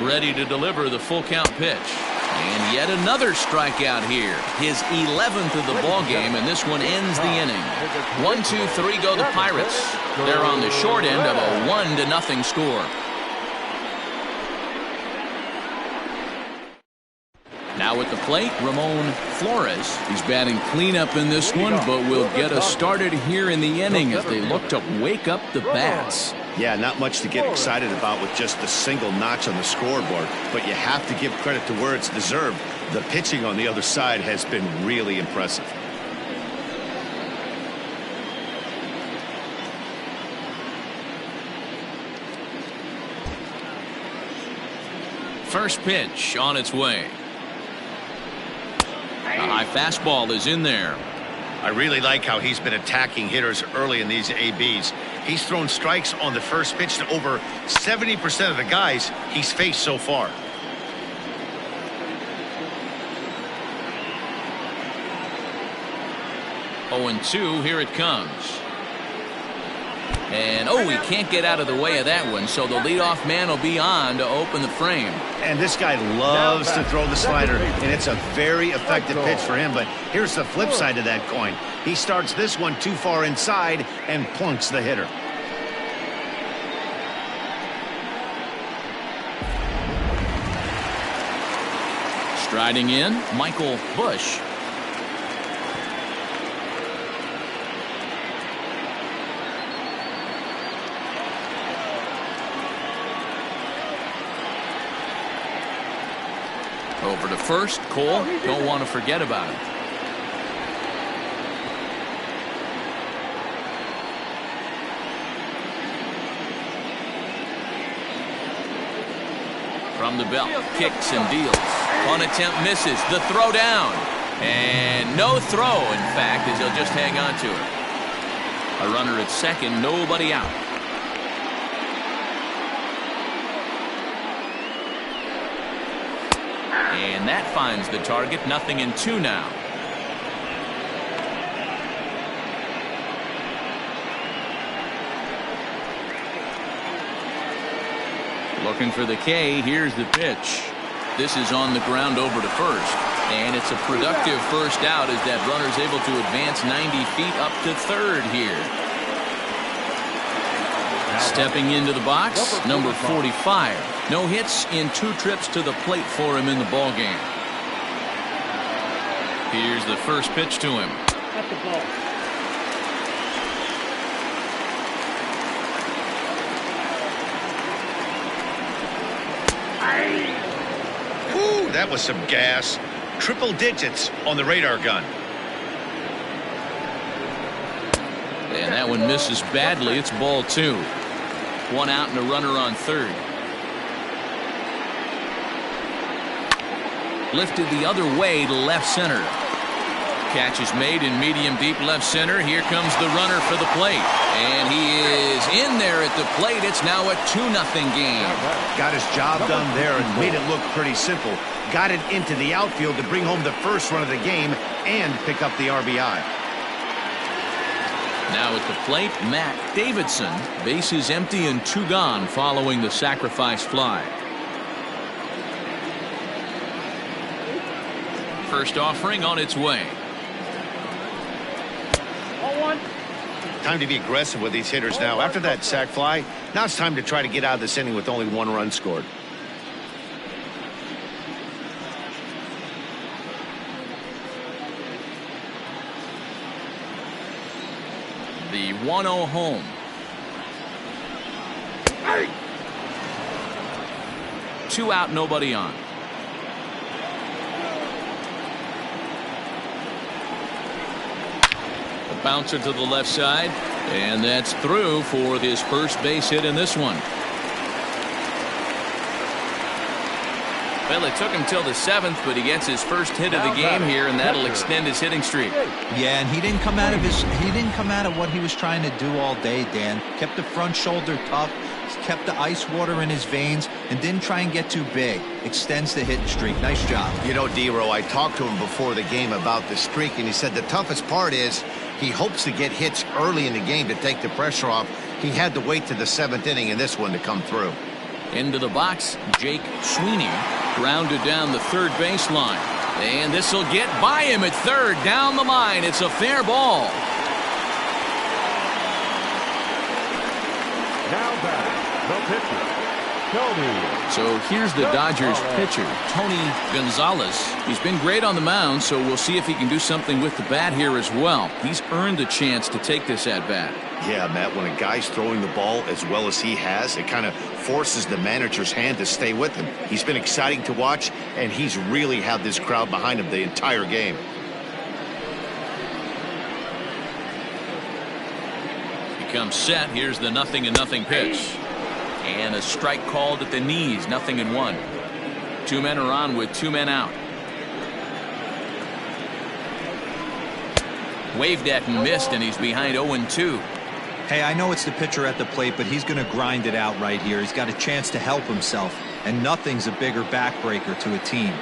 Ready to deliver the full count pitch. And yet another strikeout here. His 11th of the ball game, and this one ends the inning. 1-2-3 go the Pirates. They're on the short end of a 1-0 score. Now at the plate, Ramon Flores. He's batting cleanup in this one, but will get us started here in the inning as they look to wake up the bats. Yeah, not much to get excited about with just a single notch on the scoreboard, but you have to give credit to where it's deserved. The pitching on the other side has been really impressive. First pitch on its way. A high fastball is in there. I really like how he's been attacking hitters early in these ABs. He's thrown strikes on the first pitch to over 70% of the guys he's faced so far. Oh, 0-2, here it comes. And, oh, he can't get out of the way of that one, so the leadoff man will be on to open the frame. And this guy loves to throw the slider, and it's a very effective pitch for him. But here's the flip side of that coin. He starts this one too far inside and plunks the hitter. Striding in, Michael Busch. Over to first, Cole, don't want to forget about it. From the belt, kicks and deals. One attempt misses, the throw down. And no throw, in fact, as he'll just hang on to it. A runner at second, nobody out. And that finds the target. 0-2 now. Looking for the K. Here's the pitch. This is on the ground over to first. And it's a productive first out as that runner's able to advance 90 feet up to third here. Stepping into the box, number 45. No hits in 2 trips to the plate for him in the ballgame. Here's the first pitch to him. At the ball. Woo, that was some gas. Triple digits on the radar gun. And that one misses badly. It's ball 2. 1 out and a runner on third. Lifted the other way to left center. Catch is made in medium deep left center. Here comes the runner for the plate. And he is in there at the plate. It's now a 2-0 game. Got his job done there and made it look pretty simple. Got it into the outfield to bring home the first run of the game and pick up the RBI. Now at the plate, Matt Davidson. Bases empty and 2 gone following the sacrifice fly. First offering on its way. Time to be aggressive with these hitters now. After that sac fly, now it's time to try to get out of this inning with only 1 run scored. The 1-0 home. Hey. 2 out, nobody on. A bouncer to the left side, and that's through for his first base hit in this one. Well, it took him till the 7th, but he gets his first hit of the game here, and that'll extend his hitting streak. Yeah, and he didn't come out of what he was trying to do all day, Dan. Kept the front shoulder tough, kept the ice water in his veins, and didn't try and get too big. Extends the hitting streak. Nice job. You know, D-Row, I talked to him before the game about the streak, and he said the toughest part is he hopes to get hits early in the game to take the pressure off. He had to wait to the 7th inning in this one to come through. Into the box, Jake Sweeney. Grounded down the third baseline. And this will get by him at third. Down the line. It's a fair ball. Now back, the pitcher, Tony. So here's the Dodgers pitcher, Tony Gonzalez. He's been great on the mound, so we'll see if he can do something with the bat here as well. He's earned a chance to take this at bat. Yeah, Matt, when a guy's throwing the ball as well as he has, it kind of forces the manager's hand to stay with him. He's been exciting to watch, and he's really had this crowd behind him the entire game. He comes set. Here's the 0-0 pitch. And a strike called at the knees. 0-1. 2 men are on with 2 men out. Waved at and missed, and he's behind 0-2. Hey, I know it's the pitcher at the plate, but he's going to grind it out right here. He's got a chance to help himself, and nothing's a bigger backbreaker to a team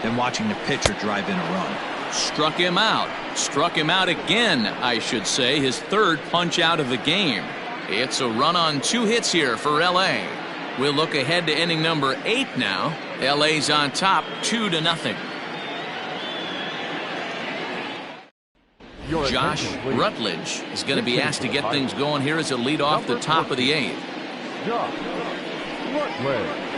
than watching the pitcher drive in a run. Struck him out. Struck him out again, I should say. His 3rd punch out of the game. It's a run on 2 hits here for L.A. We'll look ahead to inning number 8 now. L.A.'s on top 2-0. Josh Rutledge is going to be asked to get things going here as a lead off the top of the 8th. Josh Rutledge.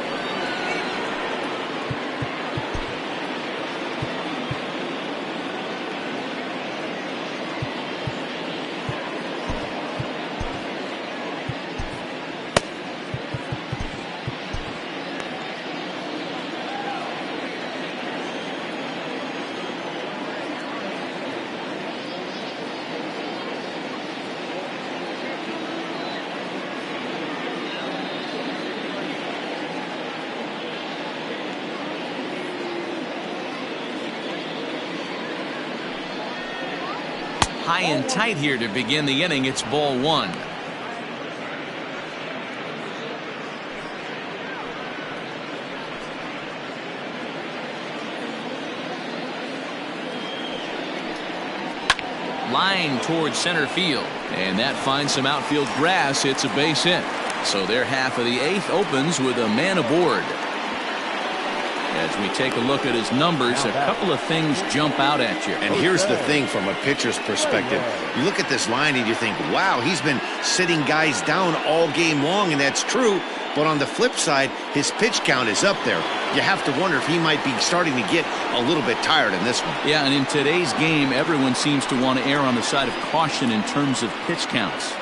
High and tight here to begin the inning. It's ball 1. Line towards center field, and that finds some outfield grass. It's a base hit. So their half of the 8th opens with a man aboard. As we take a look at his numbers, a couple of things jump out at you. And here's the thing from a pitcher's perspective. You look at this line and you think, wow, he's been sitting guys down all game long, and that's true. But on the flip side, his pitch count is up there. You have to wonder if he might be starting to get a little bit tired in this one. Yeah, and in today's game, everyone seems to want to err on the side of caution in terms of pitch counts.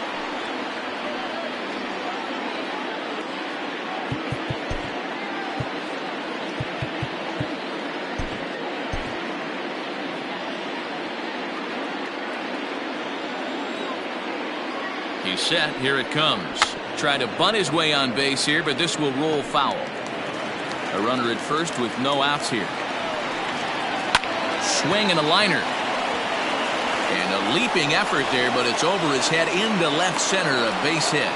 He's set. Here it comes. Try to bunt his way on base here, but this will roll foul. A runner at first with no outs here. Swing and a liner. And a leaping effort there, but it's over his head into left center, a base hit.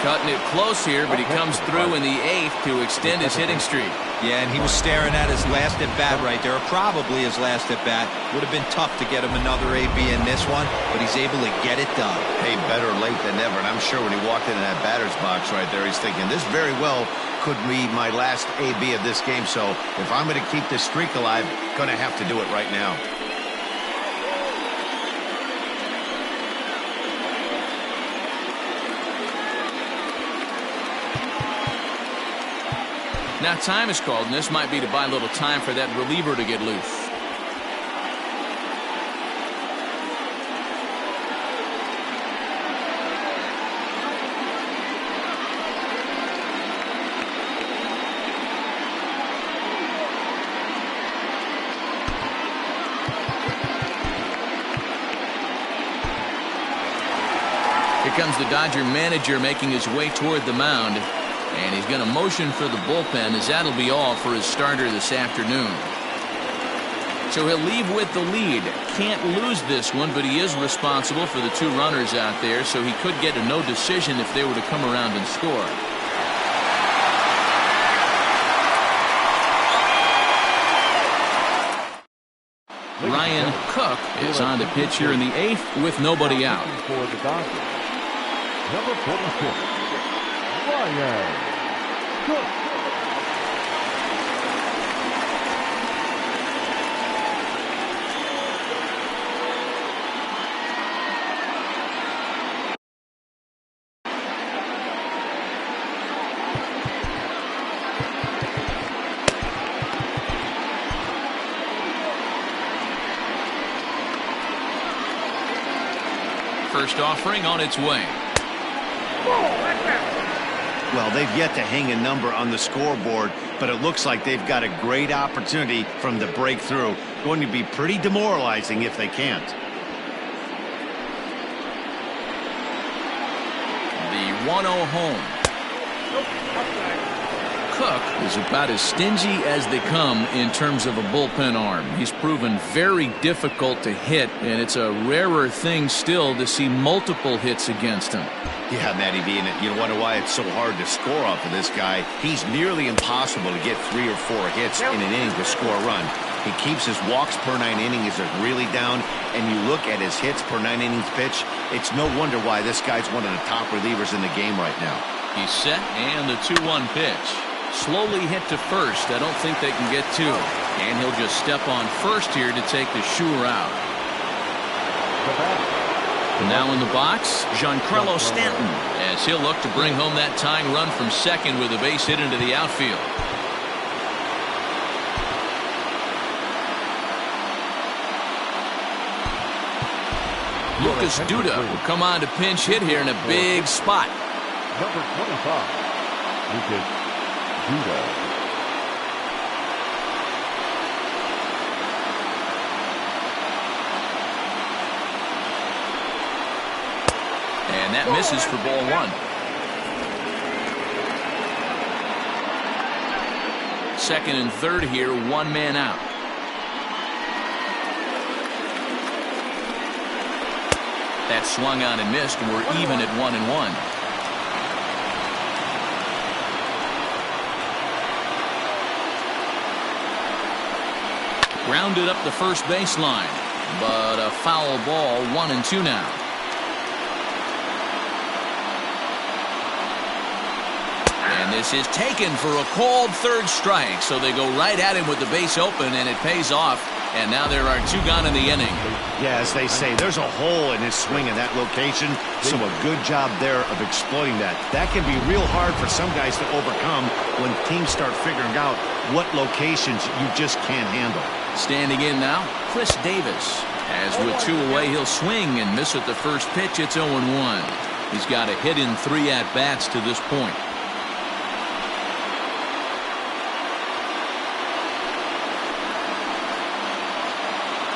Cutting it close here, but he comes through in the 8th to extend his hitting streak. Yeah, and he was staring at his last at-bat right there, or probably his last at-bat. Would have been tough to get him another AB in this one, but he's able to get it done. Hey, better late than never, and I'm sure when he walked into that batter's box right there, he's thinking, this very well could be my last AB of this game, so if I'm going to keep this streak alive, going to have to do it right now. Now time is called, and this might be to buy a little time for that reliever to get loose. Here comes the Dodger manager making his way toward the mound. And he's going to motion for the bullpen, as that'll be all for his starter this afternoon. So he'll leave with the lead. Can't lose this one, but he is responsible for the 2 runners out there, so he could get a no decision if they were to come around and score. Ryan Cook is on to pitch here in the 8th with nobody out. Number 46, Ryan Cook. First offering on its way. Well, they've yet to hang a number on the scoreboard, but it looks like they've got a great opportunity from the breakthrough. Going to be pretty demoralizing if they can't. The 1-0 home. Cook is about as stingy as they come in terms of a bullpen arm. He's proven very difficult to hit, and it's a rarer thing still to see multiple hits against him. Yeah, Matty V, and you wonder why it's so hard to score off of this guy. He's nearly impossible to get 3 or 4 hits in an inning to score a run. He keeps his walks per 9 innings are really down, and you look at his hits per 9 innings pitch, it's no wonder why this guy's one of the top relievers in the game right now. He's set, and the 2-1 pitch. Slowly hit to first. I don't think they can get 2. And he'll just step on first here to take the Shure out. Now in the box, Giancarlo Stanton, as he'll look to bring home that tying run from second with a base hit into the outfield. Lucas Duda will come on to pinch hit here in a big spot. Number 25, Lucas Duda. And that misses for ball 1. Second and third here, 1 man out. That swung on and missed, and we're even at 1-1. Grounded up the first baseline, but a foul ball, 1-2 now. And This is taken for a called third strike, so they go right at him with the base open, and it pays off. And now there are 2 gone in the inning. Yeah, as they say, there's a hole in his swing in that location, so a good job there of exploiting that. That can be real hard for some guys to overcome when teams start figuring out what locations you just can't handle. Standing in now, Chris Davis. As with 2 away, he'll swing and miss at the first pitch. It's 0-1. He's got a hit in 3 at-bats to this point.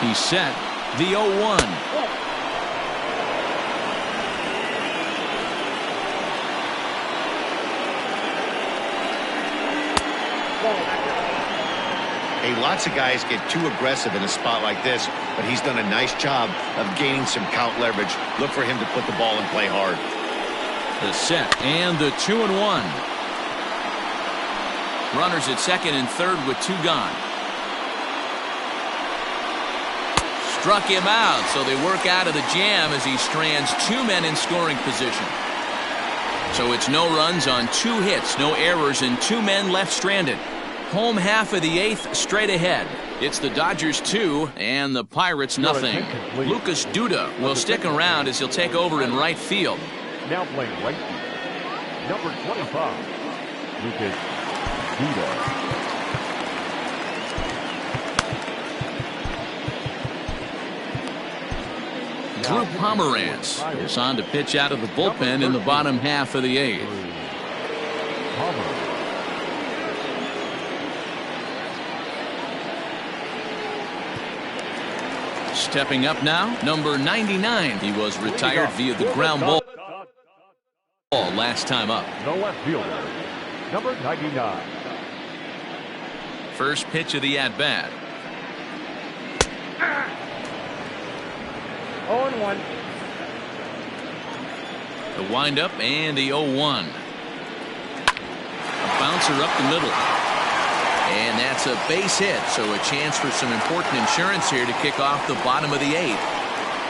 He's set. The 0-1. Hey, lots of guys get too aggressive in a spot like this, but he's done a nice job of gaining some count leverage. Look for him to put the ball in play hard. The set and the 2-1. Runners at second and third with 2 gone. Struck him out, so they work out of the jam as he strands 2 men in scoring position. So it's no runs on 2 hits, no errors, and 2 men left stranded. Home half of the 8th, straight ahead. It's the Dodgers 2 and the Pirates nothing. Lucas Duda will stick around as he'll take over in right field. Now playing right field, number 25, Lucas Duda. Drew Pomeranz is on to pitch out of the bullpen in the bottom half of the 8th. Stepping up now, number 99. He was retired via the ground ball last time up. The left fielder, number 99. First pitch of the at-bat. 0-1. The windup and the 0-1. A bouncer up the middle. And that's a base hit, so a chance for some important insurance here to kick off the bottom of the 8th.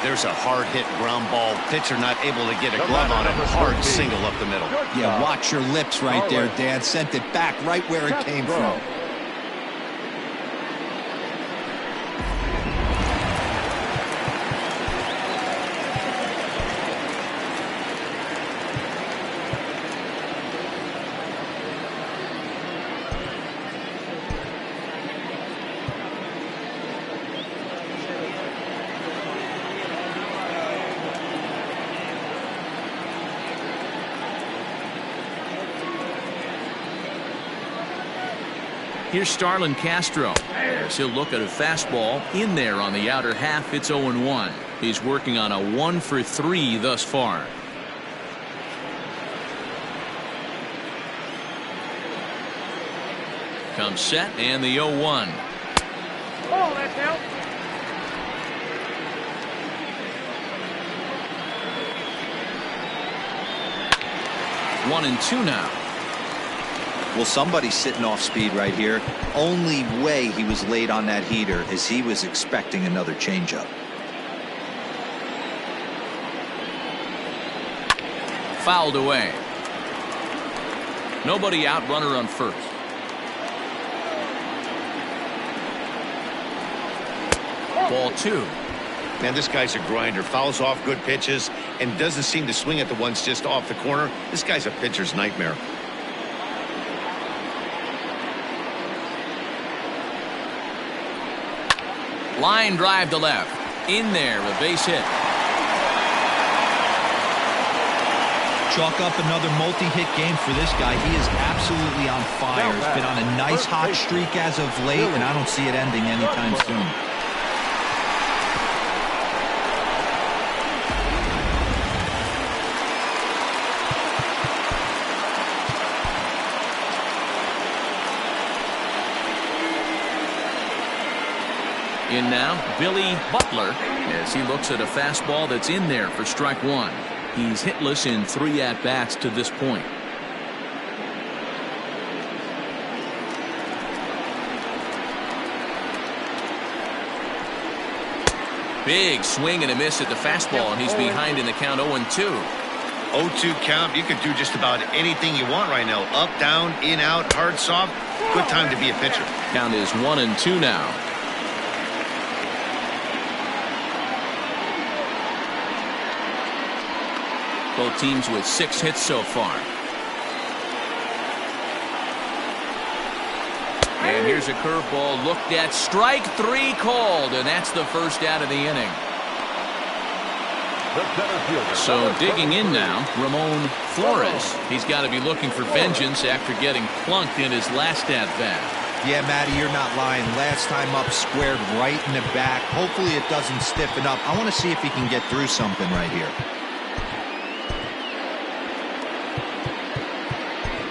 There's a hard hit ground ball. Pitcher not able to get a glove on it. Hard single up the middle. Yeah, watch your lips right there, Dan. Sent it back right where it came from. Here's Starlin Castro. As he'll look at a fastball in there on the outer half. It's 0-1. He's working on a 1-for-3 thus far. Comes set and the 0-1. Oh, that's out. 1-2 now. Well, somebody's sitting off speed right here. Only way he was late on that heater is he was expecting another changeup. Fouled away. Nobody out, runner on first. Ball 2. Man, this guy's a grinder. Fouls off good pitches and doesn't seem to swing at the ones just off the corner. This guy's a pitcher's nightmare. Line drive to left. In there, a base hit. Chalk up another multi-hit game for this guy. He is absolutely on fire. He's been on a nice hot streak as of late, and I don't see it ending anytime soon. In now, Billy Butler, as he looks at a fastball that's in there for strike 1. He's hitless in 3 at-bats to this point. Big swing and a miss at the fastball, and he's behind in the count 0-2. 0-2 count. You could do just about anything you want right now. Up, down, in, out, hard, soft. Good time to be a pitcher. Count is 1-2 now. Both teams with 6 hits so far. And here's a curveball looked at. Strike 3 called, and that's the first out of the inning. So digging in now, Ramon Flores. He's got to be looking for vengeance after getting plunked in his last at-bat. Yeah, Matty, you're not lying. Last time up, squared right in the back. Hopefully it doesn't stiffen up. I want to see if he can get through something right here.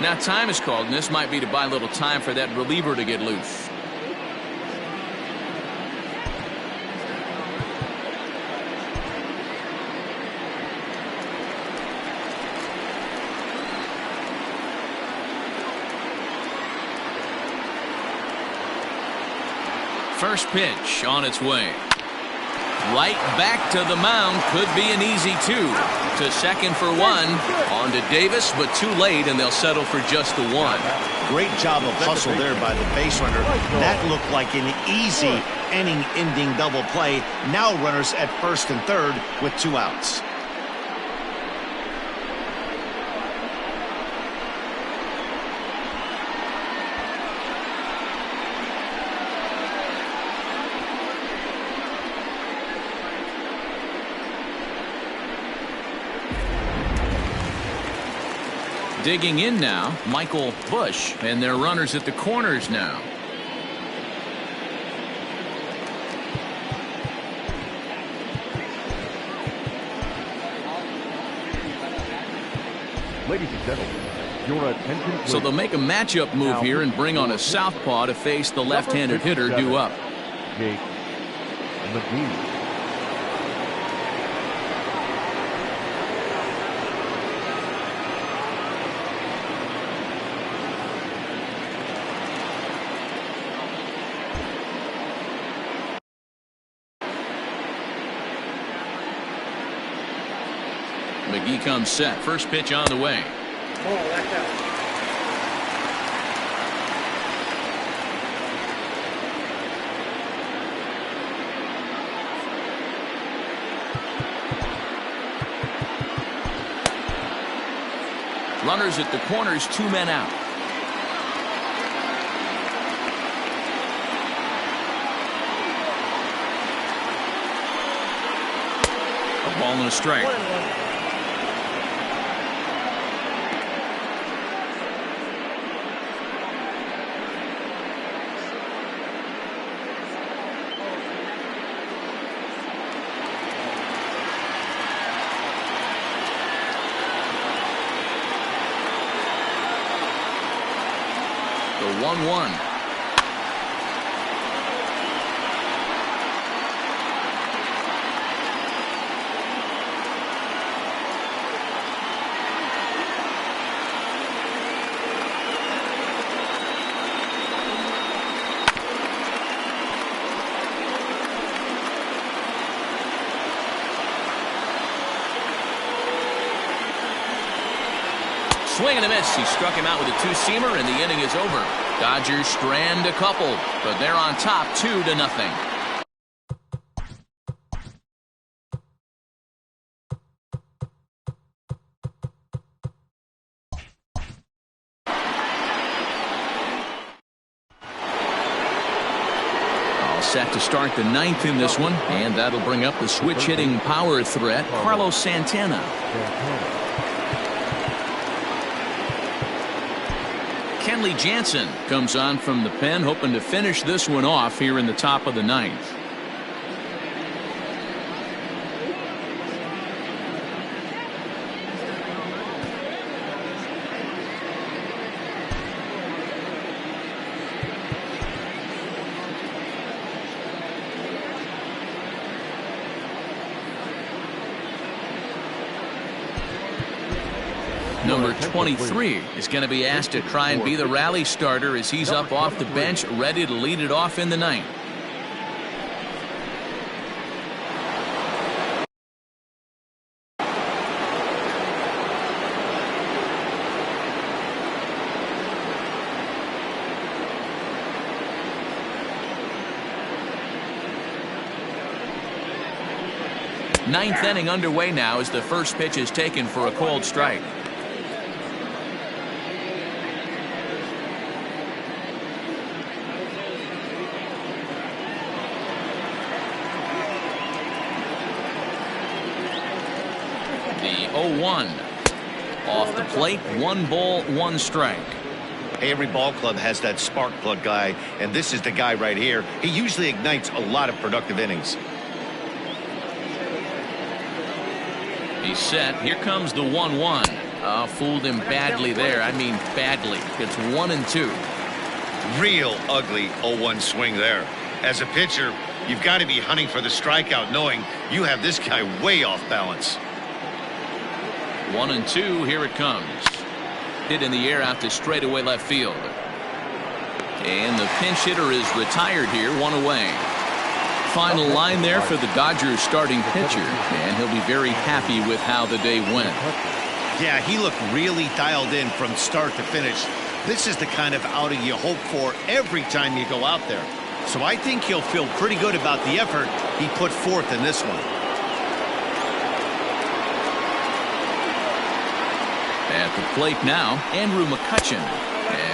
Now time is called, and this might be to buy a little time for that reliever to get loose. First pitch on its way. Right back to the mound. Could be an easy 2. To second for 1. On to Davis, but too late, and they'll settle for just the 1. Great job of hustle there by the base runner. That looked like an easy inning-ending double play. Now runners at first and third with 2 outs. Digging in now, Michael Bush, and their runners at the corners now. Ladies and gentlemen, your attention please. So they'll make a matchup move here and bring on a southpaw to face the left-handed hitter due up. Jake McGee. McGee comes set. First pitch on the way. Runners at the corners, 2 men out. A ball and a strike. The 1-1. Swing and a miss. He struck him out with a 2-seamer, and the inning is over. Dodgers strand a couple, but they're on top 2-0. All set to start the 9th in this one, and that'll bring up the switch-hitting power threat, Carlos Santana. Kenley Jansen comes on from the pen, hoping to finish this one off here in the top of the 9th. Number 23 is going to be asked to try and be the rally starter as he's up off the bench, ready to lead it off in the 9th. Ninth inning underway now as the first pitch is taken for a called strike. The 0-1. Off the plate, 1 ball, 1 strike. Every ball club has that spark plug guy, and this is the guy right here. He usually ignites a lot of productive innings. He's set. Here comes the 1-1. Fooled him badly there. I mean badly. It's 1-2. Real ugly 0-1 swing there. As a pitcher, you've got to be hunting for the strikeout, knowing you have this guy way off balance. 1-2. Here it comes. Hit in the air out to straightaway left field. And the pinch hitter is retired here, 1 away. Final line there for the Dodgers starting pitcher, and he'll be very happy with how the day went. Yeah, he looked really dialed in from start to finish. This is the kind of outing you hope for every time you go out there. So I think he'll feel pretty good about the effort he put forth in this one. At the plate now, Andrew McCutchen,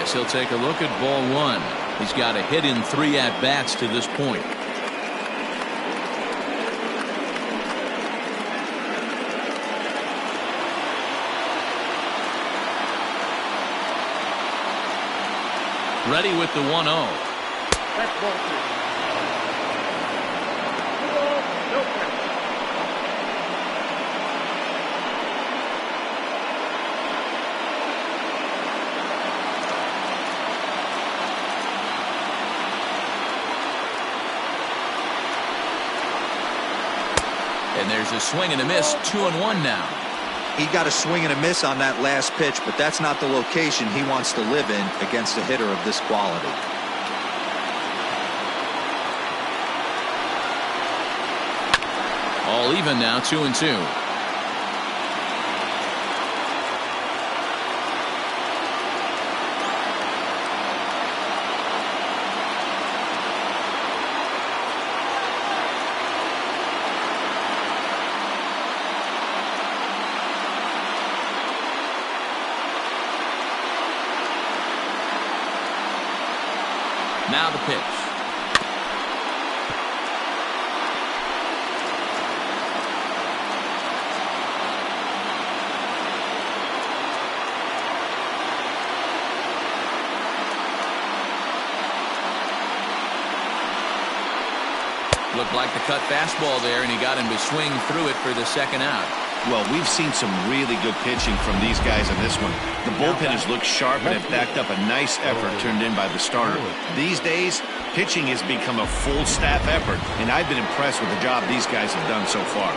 as he'll take a look at ball 1. He's got a hit in 3 at-bats to this point. Ready with the 1-0. That's ball 2. 2 balls, no strikes. And there's a swing and a miss, 2-1 now. He got a swing and a miss on that last pitch, but that's not the location he wants to live in against a hitter of this quality. All even now, 2-2. Now the pitch. Looked like the cut fastball there, and he got him to swing through it for the second out. Well, we've seen some really good pitching from these guys in this one. The bullpenners look sharp and have backed up a nice effort turned in by the starter. These days, pitching has become a full staff effort, and I've been impressed with the job these guys have done so far.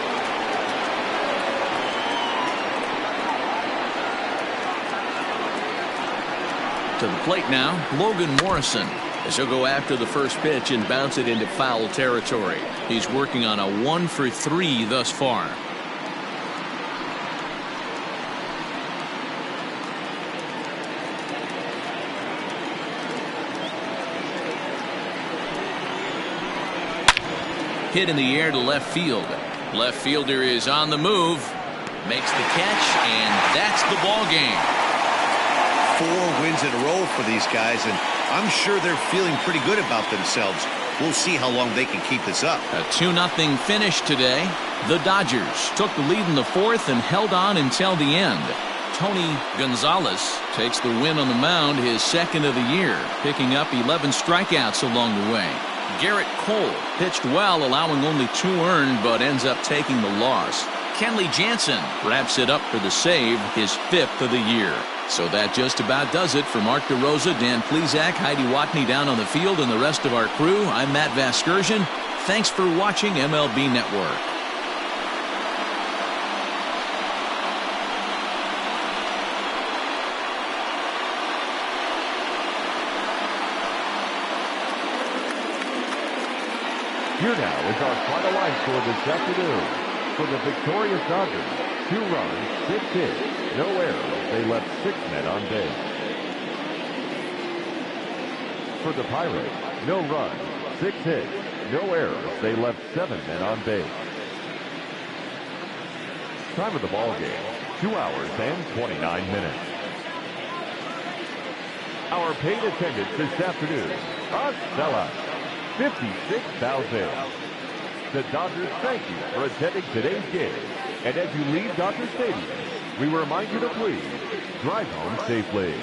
To the plate now, Logan Morrison, as he'll go after the first pitch and bounce it into foul territory. He's working on a 1-for-3 thus far. Hit in the air to left field. Left fielder is on the move, makes the catch, and that's the ball game. 4 wins in a row for these guys, and I'm sure they're feeling pretty good about themselves. We'll see how long they can keep this up. A 2-0 finish today. The Dodgers took the lead in the 4th and held on until the end. Tony Gonzalez takes the win on the mound, his 2nd of the year, picking up 11 strikeouts along the way. Garrett Cole pitched well, allowing only 2 earned, but ends up taking the loss. Kenley Jansen wraps it up for the save, his 5th of the year. So that just about does it for Mark DeRosa, Dan Plesac, Heidi Watney down on the field, and the rest of our crew. I'm Matt Vasgersian. Thanks for watching MLB Network. Here now is our final line score this afternoon. For the victorious Dodgers, 2 runs, 6 hits, no errors. They left 6 men on base. For the Pirates, no runs, 6 hits, no errors. They left 7 men on base. Time of the ball game, 2 hours and 29 minutes. Our paid attendance this afternoon, a sellout, 56,000. The Dodgers thank you for attending today's game. And as you leave Dodger Stadium, we remind you to please drive home safely.